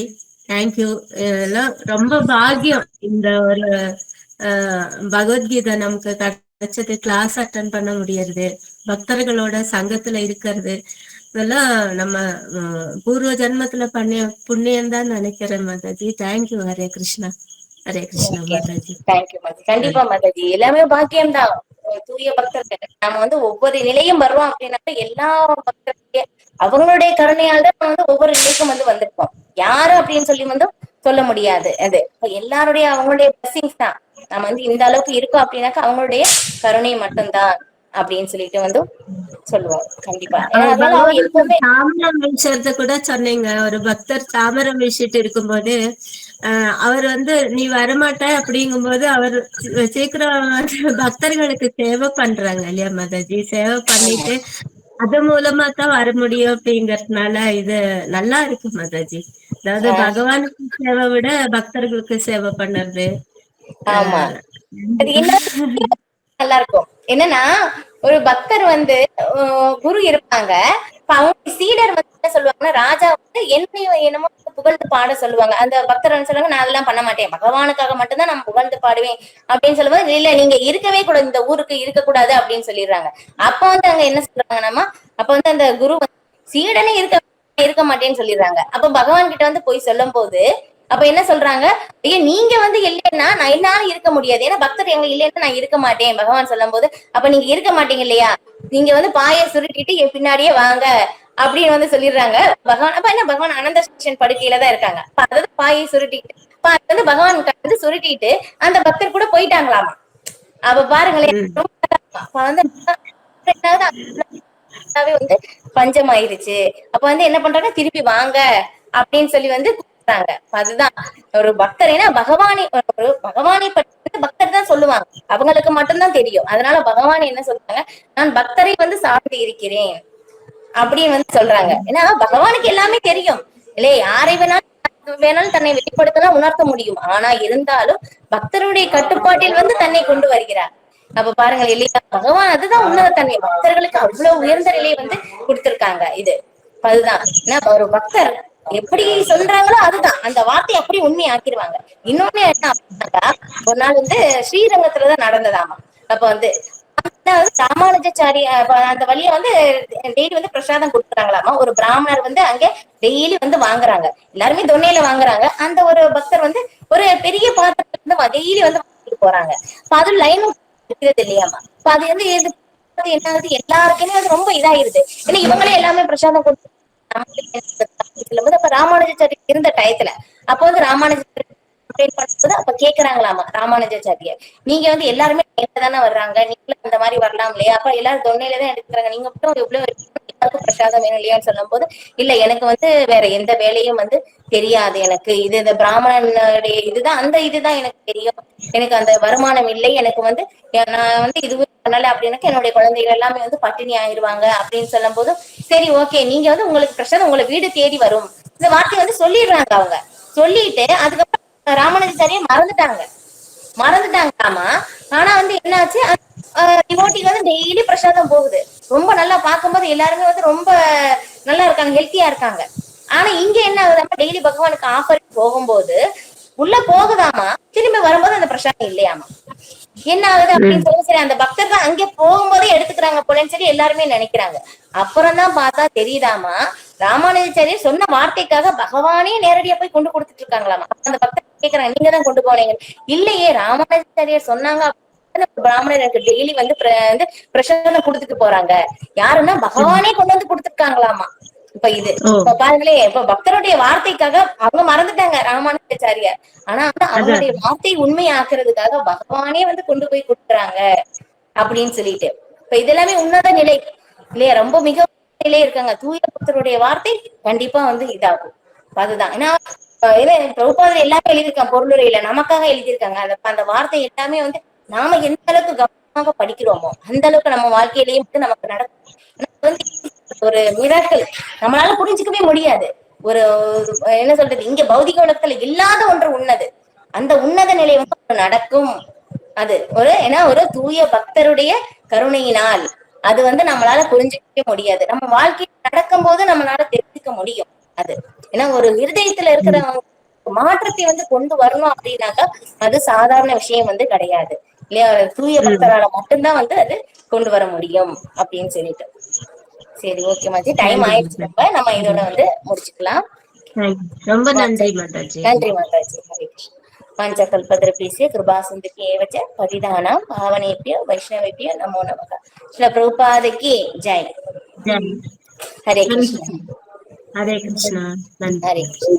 தேங்க்யூ. இதெல்லாம் ரொம்ப பாக்கியம். இந்த ஒரு பகவத்கீதை நமக்கு கிடைச்சது, கிளாஸ் அட்டன் பண்ண முடியறது, பக்தர்களோட சங்கத்துல இருக்கிறது, இதெல்லாம் நம்ம பூர்வ ஜென்மத்துல பண்ணிய புண்ணியம் தான் நினைக்கிறேன் மாதாஜி. தேங்க்யூ. ஹரே கிருஷ்ணா. ஹரே கிருஷ்ணா மாதாஜி. தேங்க்யூ மாதாஜி. கண்டிப்பா மாதாஜி, எல்லாமே பாக்கியம் தான். தூய பக்தர்கள் நம்ம வந்து ஒவ்வொரு நிலையும் வர்றோம் அப்படின்னாக்க எல்லா பக்தர்களுடைய அவங்களுடைய கருணையால் தான் நம்ம வந்து ஒவ்வொரு நிலைக்கும் வந்து வந்திருப்போம். யாரு அப்படின்னு சொல்லி வந்து சொல்ல முடியாது. அது எல்லாருடைய அவங்களுடைய பிளஸிங்ஸ் தான். நம்ம வந்து இந்த அளவுக்கு இருக்கோம் அப்படின்னாக்கா அவங்களுடைய கருணை மட்டும்தான் அப்படின்னு சொல்லிட்டு வந்து சொல்லுவோம். கண்டிப்பா. ஏன்னா அதனால அவங்க எப்பவுமே தாமரம் வீசுறத கூட சொன்னீங்க. ஒரு பக்தர் தாமரம் வீசிட்டு இருக்கும்போது அவர் வந்து நீ வரமாட்ட அப்படிங்கும்போது அவர் சீக்கிரம் பக்தர்களுக்கு சேவை பண்றாங்க இல்லையா மாதாஜி, சேவை பண்ணிட்டு அது மூலமா தான் வர முடியும் அப்படிங்கறதுனால இது நல்லா இருக்கு மாதாஜி. அதாவது பகவானுக்கு சேவை விட பக்தர்களுக்கு சேவை பண்ணுறது. ஆமா, அது என்ன நல்லா இருக்கும். என்னன்னா ஒரு பக்தர் வந்து குரு இருப்பாங்க, அவங்க சீடர் வந்து என்ன சொல்லுவாங்கன்னா, ராஜா வந்து என்னையும் என்னமோ புகழ்ந்து பாட சொல்லுவாங்க. அந்த பக்தர் என்ன சொல்லுவாங்க, நான் அதெல்லாம் பண்ண மாட்டேன், பகவானுக்காக மட்டும்தான் நான் புகழ்ந்து பாடுவேன் அப்படின்னு சொல்லுவாங்க. இல்ல நீங்க இருக்கவே கூடாது, இந்த ஊருக்கு இருக்க கூடாது அப்படின்னு சொல்லிடுறாங்க. அப்ப வந்து அங்க என்ன சொல்றாங்கன்னா, அப்ப வந்து அந்த குரு சீடனே இருக்க மாட்டேன்னு சொல்லிடுறாங்க. அப்ப பகவான் கிட்ட வந்து போய் சொல்லும் போது அப்ப என்ன சொல்றாங்க, ஐயா நீங்க வந்து இல்லைன்னா நான் என்னால இருக்க முடியாது, ஏன்னா பக்தர் எங்க இல்லைன்னா நான் இருக்க மாட்டேன் பகவான் சொல்லும் போது. அப்ப நீங்க இருக்க மாட்டீங்க இல்லையா, நீங்க வந்து பாய சுருட்டிட்டு என் பின்னாடியே வாங்க அப்படின்னு வந்து சொல்லிடுறாங்க பகவான். அப்ப என்ன பகவான் அனந்த சேஷன் படுக்கையில தான் இருக்காங்க. அதாவது பாயை சுருட்டிட்டு வந்து பகவான் வந்து சுருட்டிட்டு அந்த பக்தர் கூட போயிட்டாங்களாமா. அப்ப பாருங்களேன், வந்து வந்து பஞ்சம் ஆயிருச்சு. அப்ப வந்து என்ன பண்றாங்க, திருப்பி வாங்க அப்படின்னு சொல்லி வந்து கூப்பிடுறாங்க. அதுதான் ஒரு பக்தர், ஏன்னா ஒரு பகவானை பற்றி பக்தர் தான் சொல்லுவாங்க, அவங்களுக்கு மட்டும்தான் தெரியும். அதனால பகவான் என்ன சொல்றாங்க, நான் பக்தரை வந்து சார்ந்து இருக்கிறேன் அப்படின்னு வந்து சொல்றாங்க. ஏன்னா பகவானுக்கு எல்லாமே தெரியும் இல்லையே, யாரை வேணாலும் தன்னை வெளிப்படுத்தலாம், உணர்த்த முடியும். ஆனா இருந்தாலும் பக்தருடைய கட்டுப்பாட்டில் வந்து தன்னை கொண்டு வருகிறார். அப்ப பாருங்கள் இல்லையா, பகவான் அதுதான் உன்னத தன்மை. பக்தர்களுக்கு அவ்வளவு உயர்ந்த நிலையை வந்து கொடுத்திருக்காங்க. இது அதுதான் ஏன்னா ஒரு பக்தர் எப்படி சொல்றாங்களோ அதுதான், அந்த வார்த்தையை அப்படி உண்மை ஆக்கிடுவாங்க. இன்னொன்னு என்ன அப்படின்னாக்கா, ஒரு நாள் வந்து ஸ்ரீரங்கத்துலதான் நடந்ததாமா. அப்ப வந்து ராமானுஜாச்சாரி அந்த வழிய வந்து டெய்லி வந்து பிரசாதம் கொடுக்குறாங்களாமா. ஒரு பிராமணர் வந்து அங்க டெய்லி வந்து வாங்குறாங்க, எல்லாருமே தொன்னையில வாங்குறாங்க. அந்த ஒரு பக்தர் வந்து ஒரு பெரிய பாத்திரத்துல இருந்து டெய்லி வந்து வாங்கிட்டு போறாங்க. அது லைன் இருக்கிறது இல்லையாமா. அது வந்து என்ன ஆகுது, எல்லாருக்குமே அது ரொம்ப இதாயிருது. ஏன்னா இவங்களே எல்லாமே பிரசாதம் கொடுத்து அப்ப ராமானுஜாச்சாரி இருந்த டயத்துல அப்ப வந்து ராமானுஜாச்சாரி பண்ணும்போது அப்ப கேக்குறாங்களாமா ராமானுஜாச்சாரியர், நீங்க வந்து எல்லாருமே தானே வர்றாங்க, நீங்களும் அந்த மாதிரி வரலாம் இல்லையா, அப்ப எல்லாரும் தொன்னையில தான் எடுத்துக்கிறாங்க, நீங்க மட்டும் எவ்வளவு எல்லாருக்கும் பிரசாதம் வேணும் இல்லையான்னு சொல்லும் போது, இல்ல எனக்கு வந்து வேற எந்த வேலையும் வந்து தெரியாது, எனக்கு இது இந்த பிராமணனுடைய இதுதான் அந்த இதுதான் எனக்கு தெரியும், எனக்கு அந்த வருமானம் இல்லை, எனக்கு வந்து நான் வந்து இதுவும் பண்ணல அப்படின்னாக்க என்னுடைய குழந்தைகள் எல்லாமே வந்து பட்டினி ஆயிடுவாங்க அப்படின்னு சொல்லும் போது, சரி ஓகே நீங்க வந்து உங்களுக்கு பிரசாதம் உங்களை வீடு தேடி வரும், இந்த வார்த்தையை வந்து சொல்லிடுறாங்க. அவங்க சொல்லிட்டு அதுக்கப்புறம் ராமானுஜாச்சாரியை மறந்துட்டாங்களாமா. ஆனா வந்து என்னாச்சு, டிவோட்டிக்கு வந்து டெய்லி பிரசாதம் போகுது. ரொம்ப நல்லா பார்க்கும்போது எல்லாருமே வந்து ரொம்ப நல்லா இருக்காங்க, ஹெல்த்தியா இருக்காங்க. ஆனா இங்க என்ன ஆகுதாமா, டெய்லி பகவானுக்கு ஆஃபர் போகும்போது உள்ள போகுதாமா, திரும்பி வரும்போது அந்த பிரசாதம் இல்லையாமா. என்ன ஆகுது அப்படின்னு சொல்லி சரி அந்த பக்தர் தான் அங்கே போகும்போதே எடுத்துக்கிறாங்க போலன்னு சொல்லி எல்லாருமே நினைக்கிறாங்க. அப்புறம் தான் பார்த்தா தெரியுதாமா, ராமானுஜாச்சாரியர் சொன்ன வார்த்தைக்காக பகவானே நேரடியா போய் கொண்டு கொடுத்துட்டு இருக்காங்களாமா. அந்த பக்தர் கேக்குறாங்க, நீங்க தான் கொண்டு போனீங்க. இல்லையே, ராமானுஜாச்சாரியர் சொன்னாங்க, பிராமணர் எனக்கு டெய்லி வந்து பிரசாதம் கொடுத்துட்டு போறாங்க. யாருன்னா பகவானே கொண்டு வந்து கொடுத்துருக்காங்களாமா. இப்ப இது இப்ப பாருங்களேன், இப்ப பக்தருடைய வார்த்தைக்காக அவங்க மறந்துட்டாங்க ராமானுஜாச்சாரியார். ஆனா வந்து அவங்களுடைய வார்த்தை உண்மையாக்குறதுக்காக பகவானே வந்து கொண்டு போய் கொடுக்குறாங்க அப்படின்னு சொல்லிட்டு. இப்ப இதெல்லாமே உன்னத நிலை இல்லையா, ரொம்ப மிக நிலை இருக்காங்க. தூய பக்தருடைய வார்த்தை கண்டிப்பா வந்து இதாகும். அதுதான் ஏன்னா பிரபுபாதர் எல்லாமே எழுதியிருக்காங்க, பொருளுரையில நமக்காக எழுதியிருக்காங்க. அந்த வார்த்தை எல்லாமே வந்து நாம எந்த அளவுக்கு கவனமாக படிக்கிறோமோ அந்த அளவுக்கு நம்ம வாழ்க்கையிலேயே வந்து நமக்கு நடக்கும். ஒரு மிராக்கள் நம்மளால புரிஞ்சுக்கவே முடியாது. ஒரு என்ன சொல்றது, இங்க பௌதிக உலகத்துல இல்லாத ஒன்று உன்னது, அந்த உன்னத நிலை வந்து நடக்கும். அது ஒரு தூய பக்தருடைய கருணையினால் அது வந்து நம்மளால புரிஞ்சுக்கவே முடியாது. நம்ம வாழ்க்கையில் நடக்கும் போது நம்மளால தெரிஞ்சுக்க முடியும். அது ஏன்னா ஒரு இருதயத்துல இருக்கிற மாற்றத்தை வந்து கொண்டு வரணும் அப்படின்னாக்கா அது சாதாரண விஷயம் வந்து கிடையாது இல்லையா. தூய பக்தரால மட்டும்தான் வந்து அது கொண்டு வர முடியும் அப்படின்னு சொல்லிட்டு. சரி ஓகே மாஜி, டைம் ஆயிடுச்சு, நம்ம இதோட வந்து முடிச்சுக்கலாம். ரொம்ப நன்றி மாதாஜி. நன்றி மாதாஜி. ஹரே கிருஷ்ணா. பஞ்சகல்பத்ருபீஸ்ய கிருபா சிந்துகே ஏவச பதிதானாம் பாவனேபியோ வைஷ்ணவேபியோ நமோ நமக. ஸ்ரீல பிரபுபாதகி ஜெய். ஜெய். ஹரே கிருஷ்ணா. ஹரே கிருஷ்ணா. நன்றி. ஹரே கிருஷ்ணா.